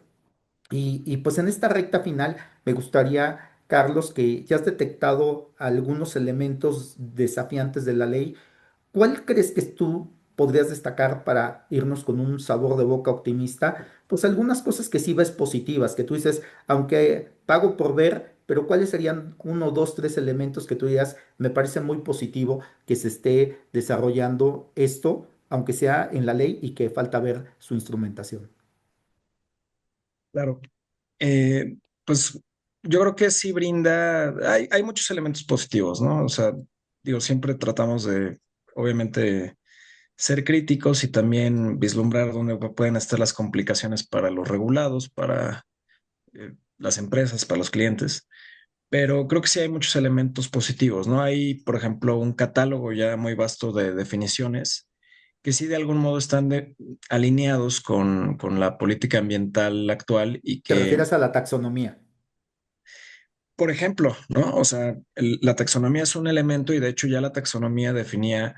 Y pues en esta recta final me gustaría, Carlos, que ya has detectado algunos elementos desafiantes de la ley. ¿Cuál crees que tú podrías destacar para irnos con un sabor de boca optimista? Pues algunas cosas que sí ves positivas, que tú dices, aunque pago por ver, pero ¿cuáles serían uno, dos, tres elementos que tú digas, me parece muy positivo que se esté desarrollando esto, aunque sea en la ley y que falta ver su instrumentación? Claro. Eh, pues yo creo que sí brinda, hay muchos elementos positivos, ¿no? O sea, digo, siempre tratamos de, obviamente, ser críticos y también vislumbrar dónde pueden estar las complicaciones para los regulados, para las empresas, para los clientes. Pero creo que sí hay muchos elementos positivos, ¿no? Hay, por ejemplo, un catálogo ya muy vasto de definiciones que sí de algún modo están alineados con la política ambiental actual y ¿Te que, refieres a la taxonomía? por ejemplo, ¿no? O sea, la taxonomía es un elemento y de hecho ya la taxonomía definía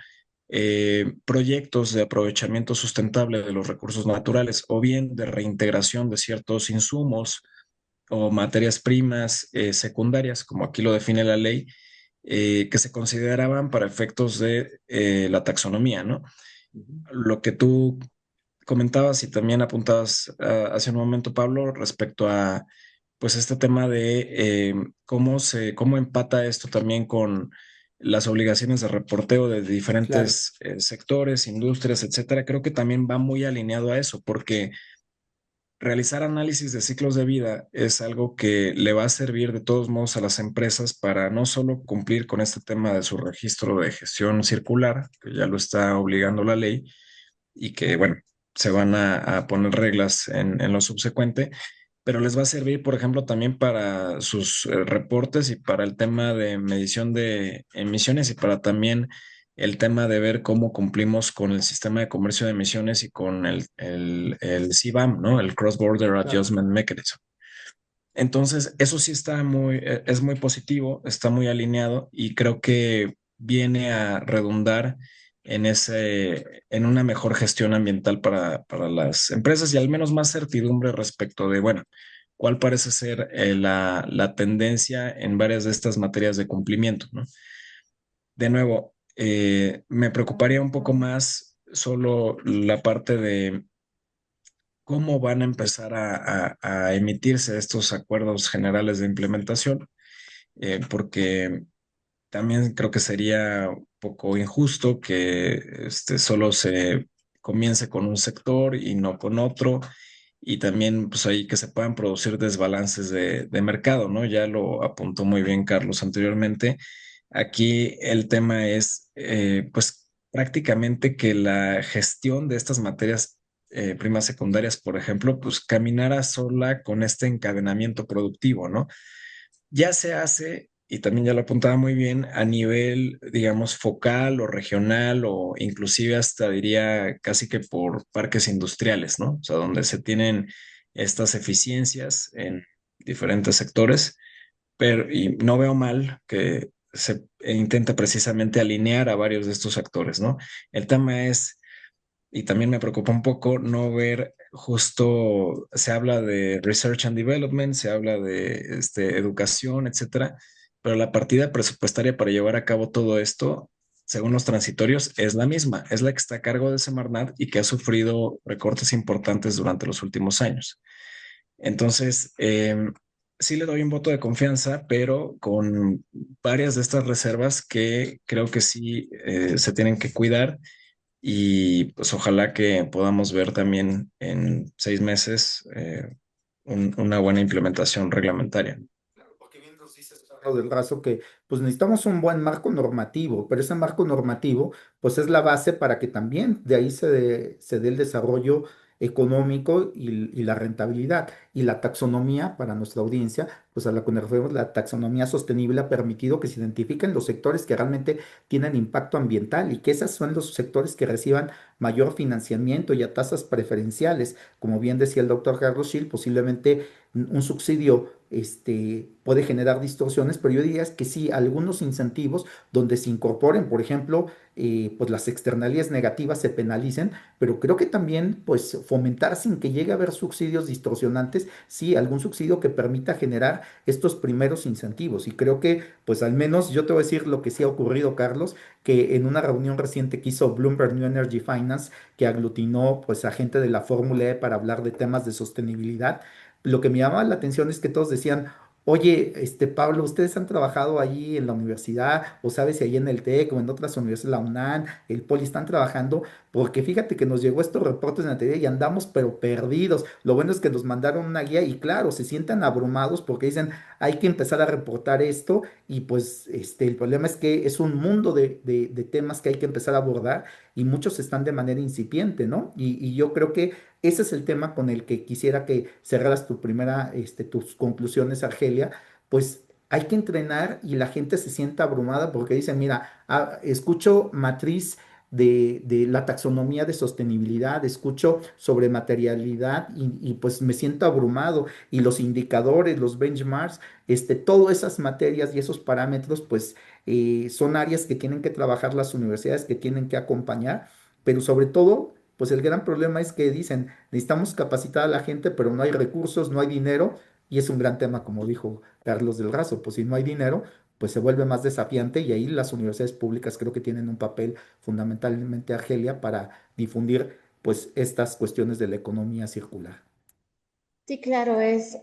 proyectos de aprovechamiento sustentable de los recursos naturales o bien de reintegración de ciertos insumos o materias primas secundarias, como aquí lo define la ley, que se consideraban para efectos de la taxonomía, ¿no? Ujú. Lo que tú comentabas y también apuntabas hace un momento, Pablo, respecto a pues este tema de cómo empata esto también con las obligaciones de reporteo de Claro, diferentes sectores, industrias, etcétera. Creo que también va muy alineado a eso, porque realizar análisis de ciclos de vida es algo que le va a servir de todos modos a las empresas para no solo cumplir con este tema de su registro de gestión circular, que ya lo está obligando la ley, y que, bueno, se van a poner reglas en lo subsecuente, pero les va a servir, por ejemplo, también para sus reportes y para el tema de medición de emisiones y para también el tema de ver cómo cumplimos con el sistema de comercio de emisiones y con el CBAM, ¿no? El Cross Border claro. Adjustment Mechanism. Entonces, eso sí está es muy positivo, está muy alineado y creo que viene a redundar en una mejor gestión ambiental para las empresas y al menos más certidumbre respecto de, bueno, cuál parece ser la tendencia en varias de estas materias de cumplimiento, ¿no? De nuevo, me preocuparía un poco más solo la parte de cómo van a empezar a emitirse estos acuerdos generales de implementación, porque también creo que sería un poco injusto que solo se comience con un sector y no con otro, y también pues ahí que se puedan producir desbalances de mercado, ¿no? Ya lo apuntó muy bien Carlos anteriormente. Aquí el tema es, pues prácticamente que la gestión de estas materias primas secundarias, por ejemplo, pues caminara sola con este encadenamiento productivo, ¿no? Ya se hace, y también ya lo apuntaba muy bien, a nivel, digamos, focal o regional o inclusive hasta diría casi que por parques industriales, ¿no? O sea, donde se tienen estas eficiencias en diferentes sectores, pero y no veo mal que se intente precisamente alinear a varios de estos actores, ¿no? El tema es y también me preocupa un poco no ver justo, se habla de research and development, se habla de educación, etcétera, pero la partida presupuestaria para llevar a cabo todo esto, según los transitorios, es la misma, es la que está a cargo de Semarnat y que ha sufrido recortes importantes durante los últimos años. Entonces, sí le doy un voto de confianza, pero con varias de estas reservas que creo que sí se tienen que cuidar y pues ojalá que podamos ver también en 6 meses una buena implementación reglamentaria. Porque bien nos dices, Carlos del Razo, que pues necesitamos un buen marco normativo, pero ese marco normativo pues es la base para que también de ahí se dé el desarrollo económico y la rentabilidad. Y la taxonomía para nuestra audiencia, pues a la que nos referimos, la taxonomía sostenible ha permitido que se identifiquen los sectores que realmente tienen impacto ambiental y que esos son los sectores que reciban mayor financiamiento y a tasas preferenciales. Como bien decía el doctor Carlos Schill, posiblemente un subsidio puede generar distorsiones, pero yo diría que sí, algunos incentivos donde se incorporen, por ejemplo, pues las externalidades negativas se penalicen, pero creo que también pues fomentar sin que llegue a haber subsidios distorsionantes, sí, algún subsidio que permita generar estos primeros incentivos. Y creo que pues al menos yo te voy a decir lo que sí ha ocurrido, Carlos, que en una reunión reciente que hizo Bloomberg New Energy Finance, que aglutinó pues a gente de la Fórmula E para hablar de temas de sostenibilidad, lo que me llamaba la atención es que todos decían, oye, Pablo, ¿ustedes han trabajado allí en la universidad? O sabes si ahí en el TEC o en otras universidades, la UNAM, el Poli, están trabajando, porque fíjate que nos llegó estos reportes en la teoría y andamos pero perdidos. Lo bueno es que nos mandaron una guía y claro, se sientan abrumados porque dicen, hay que empezar a reportar esto y pues el problema es que es un mundo de temas que hay que empezar a abordar y muchos están de manera incipiente, ¿no? Y yo creo que ese es el tema con el que quisiera que cerraras tus conclusiones, Argelia. Pues hay que entrenar y la gente se sienta abrumada porque dice, mira, escucho matriz de la taxonomía de sostenibilidad, escucho sobre materialidad y pues me siento abrumado y los indicadores, los benchmarks, todas esas materias y esos parámetros, pues son áreas que tienen que trabajar las universidades, que tienen que acompañar, pero sobre todo pues el gran problema es que dicen, necesitamos capacitar a la gente, pero no hay recursos, no hay dinero, y es un gran tema, como dijo Carlos del Razo, pues si no hay dinero, pues se vuelve más desafiante y ahí las universidades públicas creo que tienen un papel fundamentalmente, Argelia, para difundir pues estas cuestiones de la economía circular. Sí, claro, es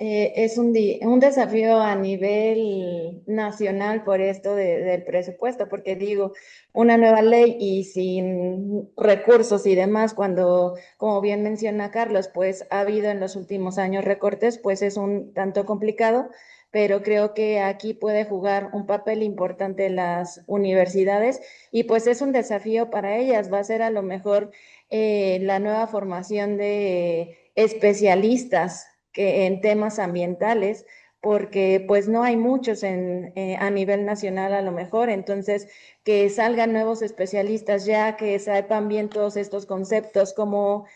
un desafío a nivel nacional por esto del presupuesto, porque digo, una nueva ley y sin recursos y demás, cuando, como bien menciona Carlos, pues ha habido en los últimos años recortes, pues es un tanto complicado, pero creo que aquí puede jugar un papel importante las universidades y pues es un desafío para ellas, va a ser a lo mejor la nueva formación de especialistas que en temas ambientales, porque pues no hay muchos a nivel nacional a lo mejor, entonces que salgan nuevos especialistas ya, que sepan bien todos estos conceptos como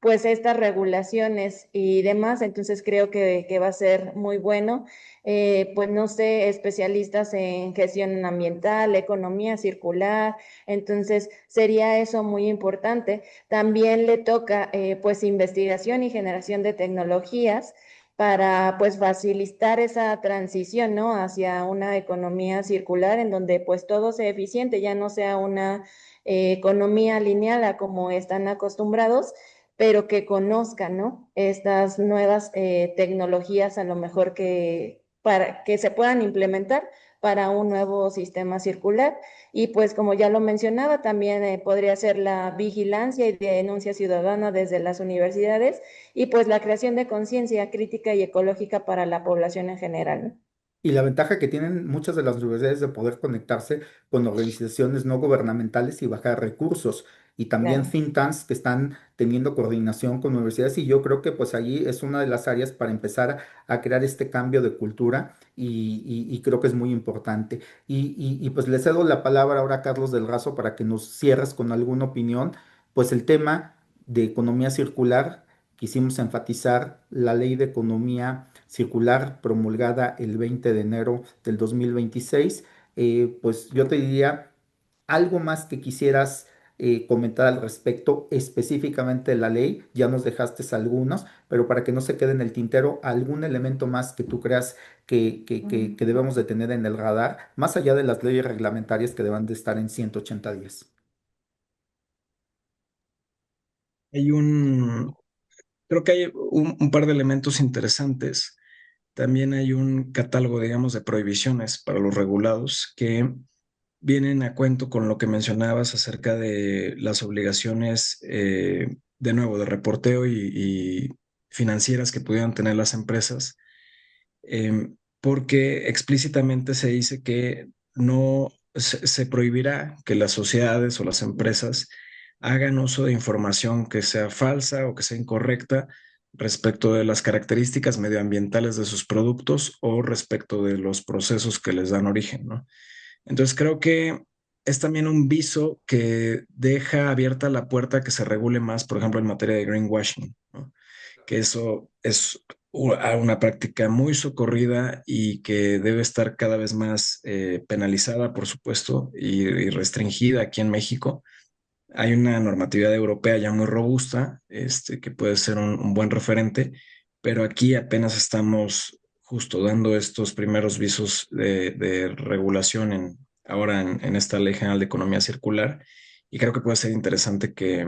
pues estas regulaciones y demás, entonces creo que va a ser muy bueno. Pues no sé, especialistas en gestión ambiental, economía circular, entonces sería eso muy importante. También le toca pues investigación y generación de tecnologías para pues facilitar esa transición, ¿no? Hacia una economía circular en donde pues todo sea eficiente, ya no sea una economía lineal a como están acostumbrados, pero que conozcan, ¿no? Estas nuevas tecnologías a lo mejor que para que se puedan implementar para un nuevo sistema circular. Y pues como ya lo mencionaba, también podría ser la vigilancia y denuncia ciudadana desde las universidades y pues la creación de conciencia crítica y ecológica para la población en general, ¿no? Y la ventaja que tienen muchas de las universidades de poder conectarse con organizaciones no gubernamentales y bajar recursos. Y también Claro. think tanks que están teniendo coordinación con universidades. Y yo creo que pues allí es una de las áreas para empezar a crear este cambio de cultura y creo que es muy importante. Pues le cedo la palabra ahora a Carlos del Razo para que nos cierres con alguna opinión. Pues el tema de economía circular, quisimos enfatizar la ley de economía circular promulgada el 20 de enero del 2026. Pues yo te diría algo más que quisieras comentar al respecto específicamente de la ley. Ya nos dejaste algunos, pero para que no se quede en el tintero, algún elemento más que tú creas que debemos de tener en el radar, más allá de las leyes reglamentarias que deban de estar en 180 días. Hay creo que hay un par de elementos interesantes. También hay un catálogo, digamos, de prohibiciones para los regulados que vienen a cuento con lo que mencionabas acerca de las obligaciones, de nuevo, de reporteo y financieras que pudieran tener las empresas, porque explícitamente se dice que no se prohibirá que las sociedades o las empresas hagan uso de información que sea falsa o que sea incorrecta respecto de las características medioambientales de sus productos o respecto de los procesos que les dan origen, ¿no? Entonces creo que es también un viso que deja abierta la puerta a que se regule más, por ejemplo, en materia de greenwashing, ¿no? Que eso es una práctica muy socorrida y que debe estar cada vez más penalizada, por supuesto, y restringida aquí en México. Hay una normatividad europea ya muy robusta, que puede ser un buen referente, pero aquí apenas estamos justo dando estos primeros visos de regulación ahora en esta Ley General de Economía Circular, y creo que puede ser interesante que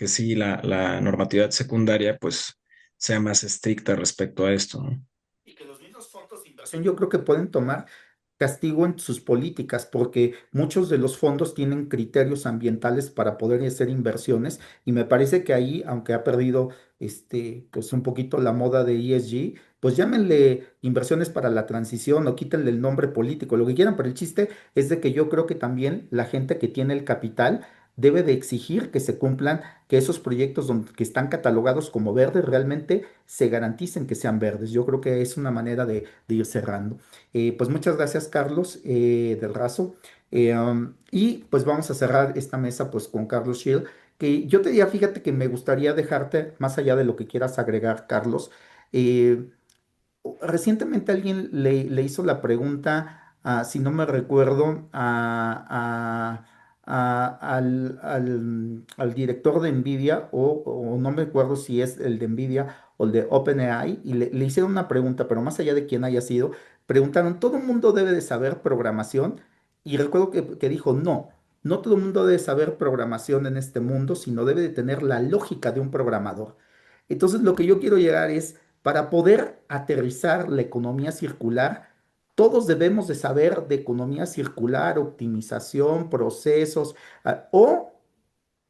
sí, la normatividad secundaria pues sea más estricta respecto a esto, ¿no? Y que los mismos fondos de inversión yo creo que pueden tomar castigo en sus políticas, porque muchos de los fondos tienen criterios ambientales para poder hacer inversiones, y me parece que ahí, aunque ha perdido pues un poquito la moda de ESG, pues llámenle inversiones para la transición o quítenle el nombre político, lo que quieran, pero el chiste es de que yo creo que también la gente que tiene el capital debe de exigir que se cumplan, que esos proyectos que están catalogados como verdes realmente se garanticen que sean verdes. Yo creo que es una manera de ir cerrando. Pues muchas gracias, Carlos del Razo. Y pues vamos a cerrar esta mesa pues con Carlos Schill, que yo te diría, fíjate que me gustaría dejarte, más allá de lo que quieras agregar, Carlos, eh, recientemente alguien le hizo la pregunta, si no me recuerdo, al director de NVIDIA, o no me acuerdo si es el de NVIDIA o el de OpenAI, y le hicieron una pregunta, pero más allá de quién haya sido, preguntaron, ¿todo el mundo debe de saber programación? Y recuerdo que dijo, no, no todo el mundo debe saber programación en este mundo, sino debe de tener la lógica de un programador. Entonces, lo que yo quiero llegar es, para poder aterrizar la economía circular, todos debemos de saber de economía circular, optimización, procesos, o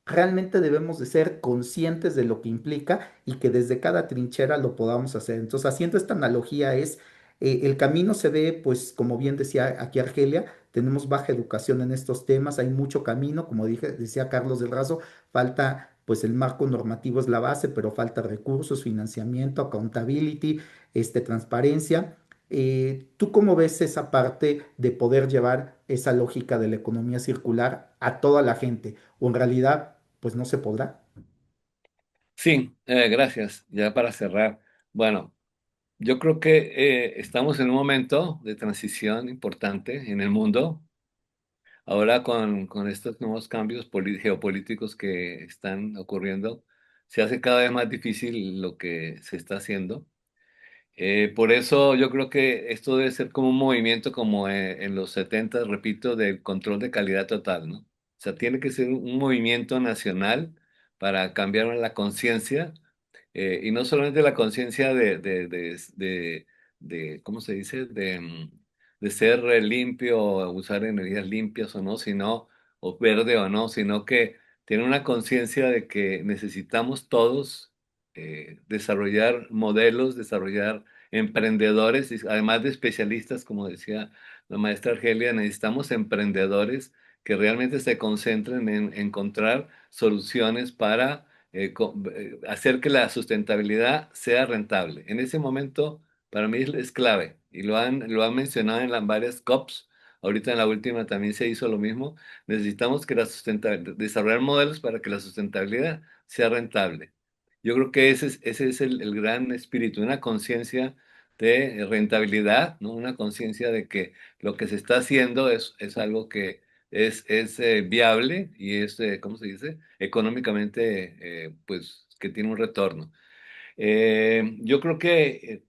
realmente debemos de ser conscientes de lo que implica y que desde cada trinchera lo podamos hacer. Entonces, haciendo esta analogía es, el camino se ve, pues, como bien decía aquí Argelia, tenemos baja educación en estos temas, hay mucho camino, como dije, decía Carlos del Razo, falta, pues el marco normativo es la base, pero falta recursos, financiamiento, accountability, transparencia. ¿Tú cómo ves esa parte de poder llevar esa lógica de la economía circular a toda la gente? ¿O en realidad, pues no se podrá? Sí, gracias. Ya para cerrar, bueno, yo creo que estamos en un momento de transición importante en el mundo. Ahora con estos nuevos cambios geopolíticos que están ocurriendo, se hace cada vez más difícil lo que se está haciendo. Por eso yo creo que esto debe ser como un movimiento como en los 70, repito, del control de calidad total, ¿no? O sea, tiene que ser un movimiento nacional para cambiar la conciencia, y no solamente la conciencia ¿cómo se dice? De ser limpio, o usar energías limpias o no, sino, o verde o no, sino que tiene una conciencia de que necesitamos todos desarrollar modelos, desarrollar emprendedores, y además de especialistas, como decía la maestra Argelia, necesitamos emprendedores que realmente se concentren en encontrar soluciones para hacer que la sustentabilidad sea rentable. En ese momento, para mí es clave, y lo han mencionado en las varias COPs. Ahorita en la última también se hizo lo mismo. Necesitamos que desarrollar modelos para que la sustentabilidad sea rentable. Yo creo que ese es el gran espíritu, una conciencia de rentabilidad, ¿no? Una conciencia de que lo que se está haciendo es algo que es viable y es, ¿cómo se dice? Económicamente, pues, que tiene un retorno. Yo creo que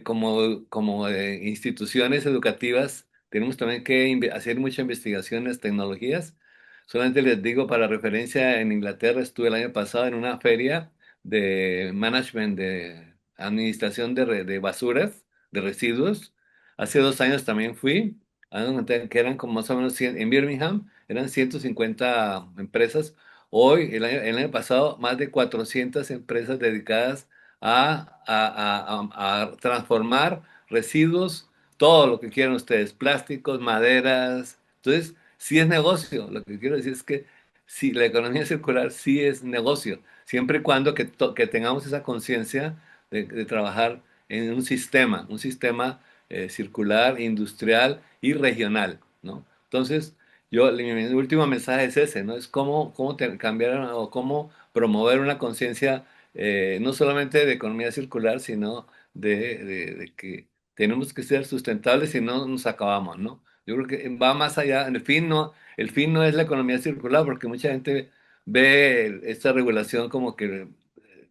como instituciones educativas tenemos también que hacer mucha investigación en las tecnologías. Solamente les digo, para referencia, en Inglaterra estuve el año pasado en una feria de management, de administración de basuras, de residuos. Hace 2 años también fui, que eran como más o menos 100, en Birmingham, eran 150 empresas. Hoy, el año pasado, más de 400 empresas dedicadas a transformar residuos, todo lo que quieran ustedes, plásticos, maderas. Entonces, sí es negocio. Lo que quiero decir es que sí, la economía circular sí es negocio, siempre y cuando que tengamos esa conciencia de trabajar en un sistema circular, industrial y regional, ¿no? Entonces, mi último mensaje es ese, ¿no? Es cómo cambiar o cómo promover una conciencia, no solamente de economía circular, sino de que tenemos que ser sustentables y no nos acabamos, ¿no? Yo creo que va más allá. El fin no es la economía circular, porque mucha gente ve esta regulación como que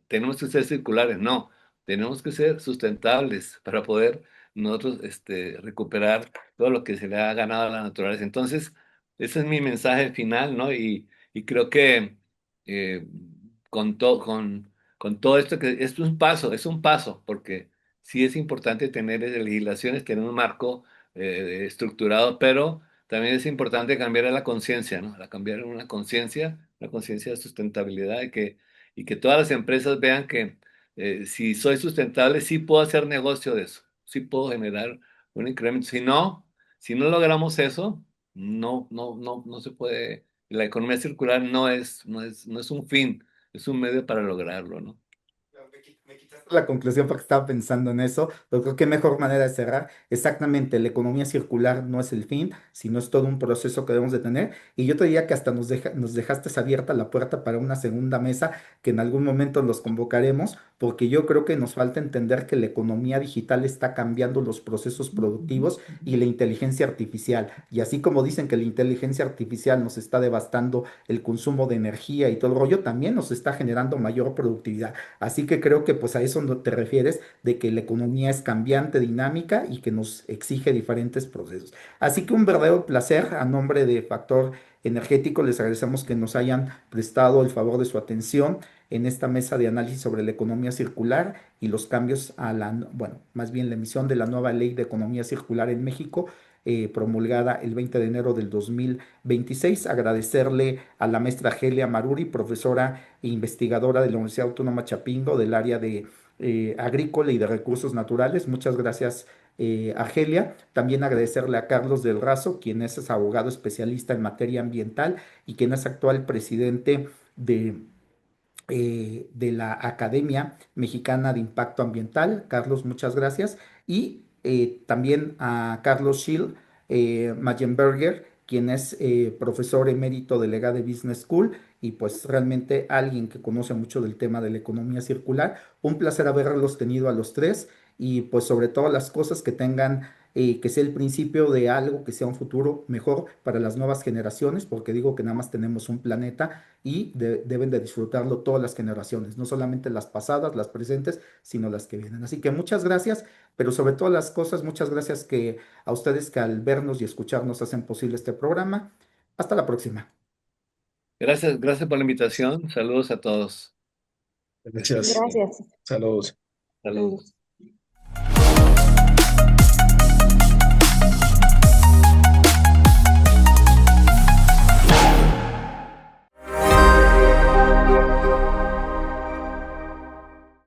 tenemos que ser circulares. No, tenemos que ser sustentables para poder nosotros recuperar todo lo que se le ha ganado a la naturaleza. Entonces, ese es mi mensaje final, ¿no? Y creo que eh, con todo esto, que es un paso, porque sí es importante tener legislaciones, tener un marco estructurado, pero también es importante cambiar la conciencia, ¿no? Cambiar una conciencia de sustentabilidad, y que todas las empresas vean que si soy sustentable, sí puedo hacer negocio de eso, sí puedo generar un incremento. Si no logramos eso, no se puede. La economía circular no es un fin, es un medio para lograrlo, ¿no? Me quitaste la conclusión porque estaba pensando en eso, pero creo que mejor manera de cerrar. Exactamente, la economía circular no es el fin, sino es todo un proceso que debemos de tener. Y yo te diría que hasta nos dejaste abierta la puerta para una segunda mesa que en algún momento los convocaremos, porque yo creo que nos falta entender que la economía digital está cambiando los procesos productivos y la inteligencia artificial. Y así como dicen que la inteligencia artificial nos está devastando el consumo de energía y todo el rollo, también nos está generando mayor productividad. Así que creo que pues a eso no te refieres de que la economía es cambiante, dinámica y que nos exige diferentes procesos. Así que un verdadero placer a nombre de Factor energético. Les agradecemos que nos hayan prestado el favor de su atención en esta mesa de análisis sobre la economía circular y los cambios a bueno, más bien la emisión de la nueva ley de economía circular en México, promulgada el 20 de enero del 2026. Agradecerle a la maestra Gelia Maruri, profesora e investigadora de la Universidad Autónoma Chapingo del área de agrícola y de recursos naturales. Muchas gracias, Argelia. También agradecerle a Carlos del Razo, quien es abogado especialista en materia ambiental y quien es actual presidente de la Academia Mexicana de Impacto Ambiental. Carlos, muchas gracias. Y también a Carlos Schill Mayenberger, quien es profesor emérito del EGADE Business School y pues realmente alguien que conoce mucho del tema de la economía circular. Un placer haberlos tenido a los tres y pues sobre todo las cosas que tengan, que sea el principio de algo que sea un futuro mejor para las nuevas generaciones, porque digo que nada más tenemos un planeta y deben de disfrutarlo todas las generaciones, no solamente las pasadas, las presentes, sino las que vienen. Así que muchas gracias, pero sobre todas las cosas, muchas gracias a ustedes que al vernos y escucharnos hacen posible este programa. Hasta la próxima. Gracias, gracias por la invitación. Saludos a todos. Gracias. Gracias. Saludos. Saludos.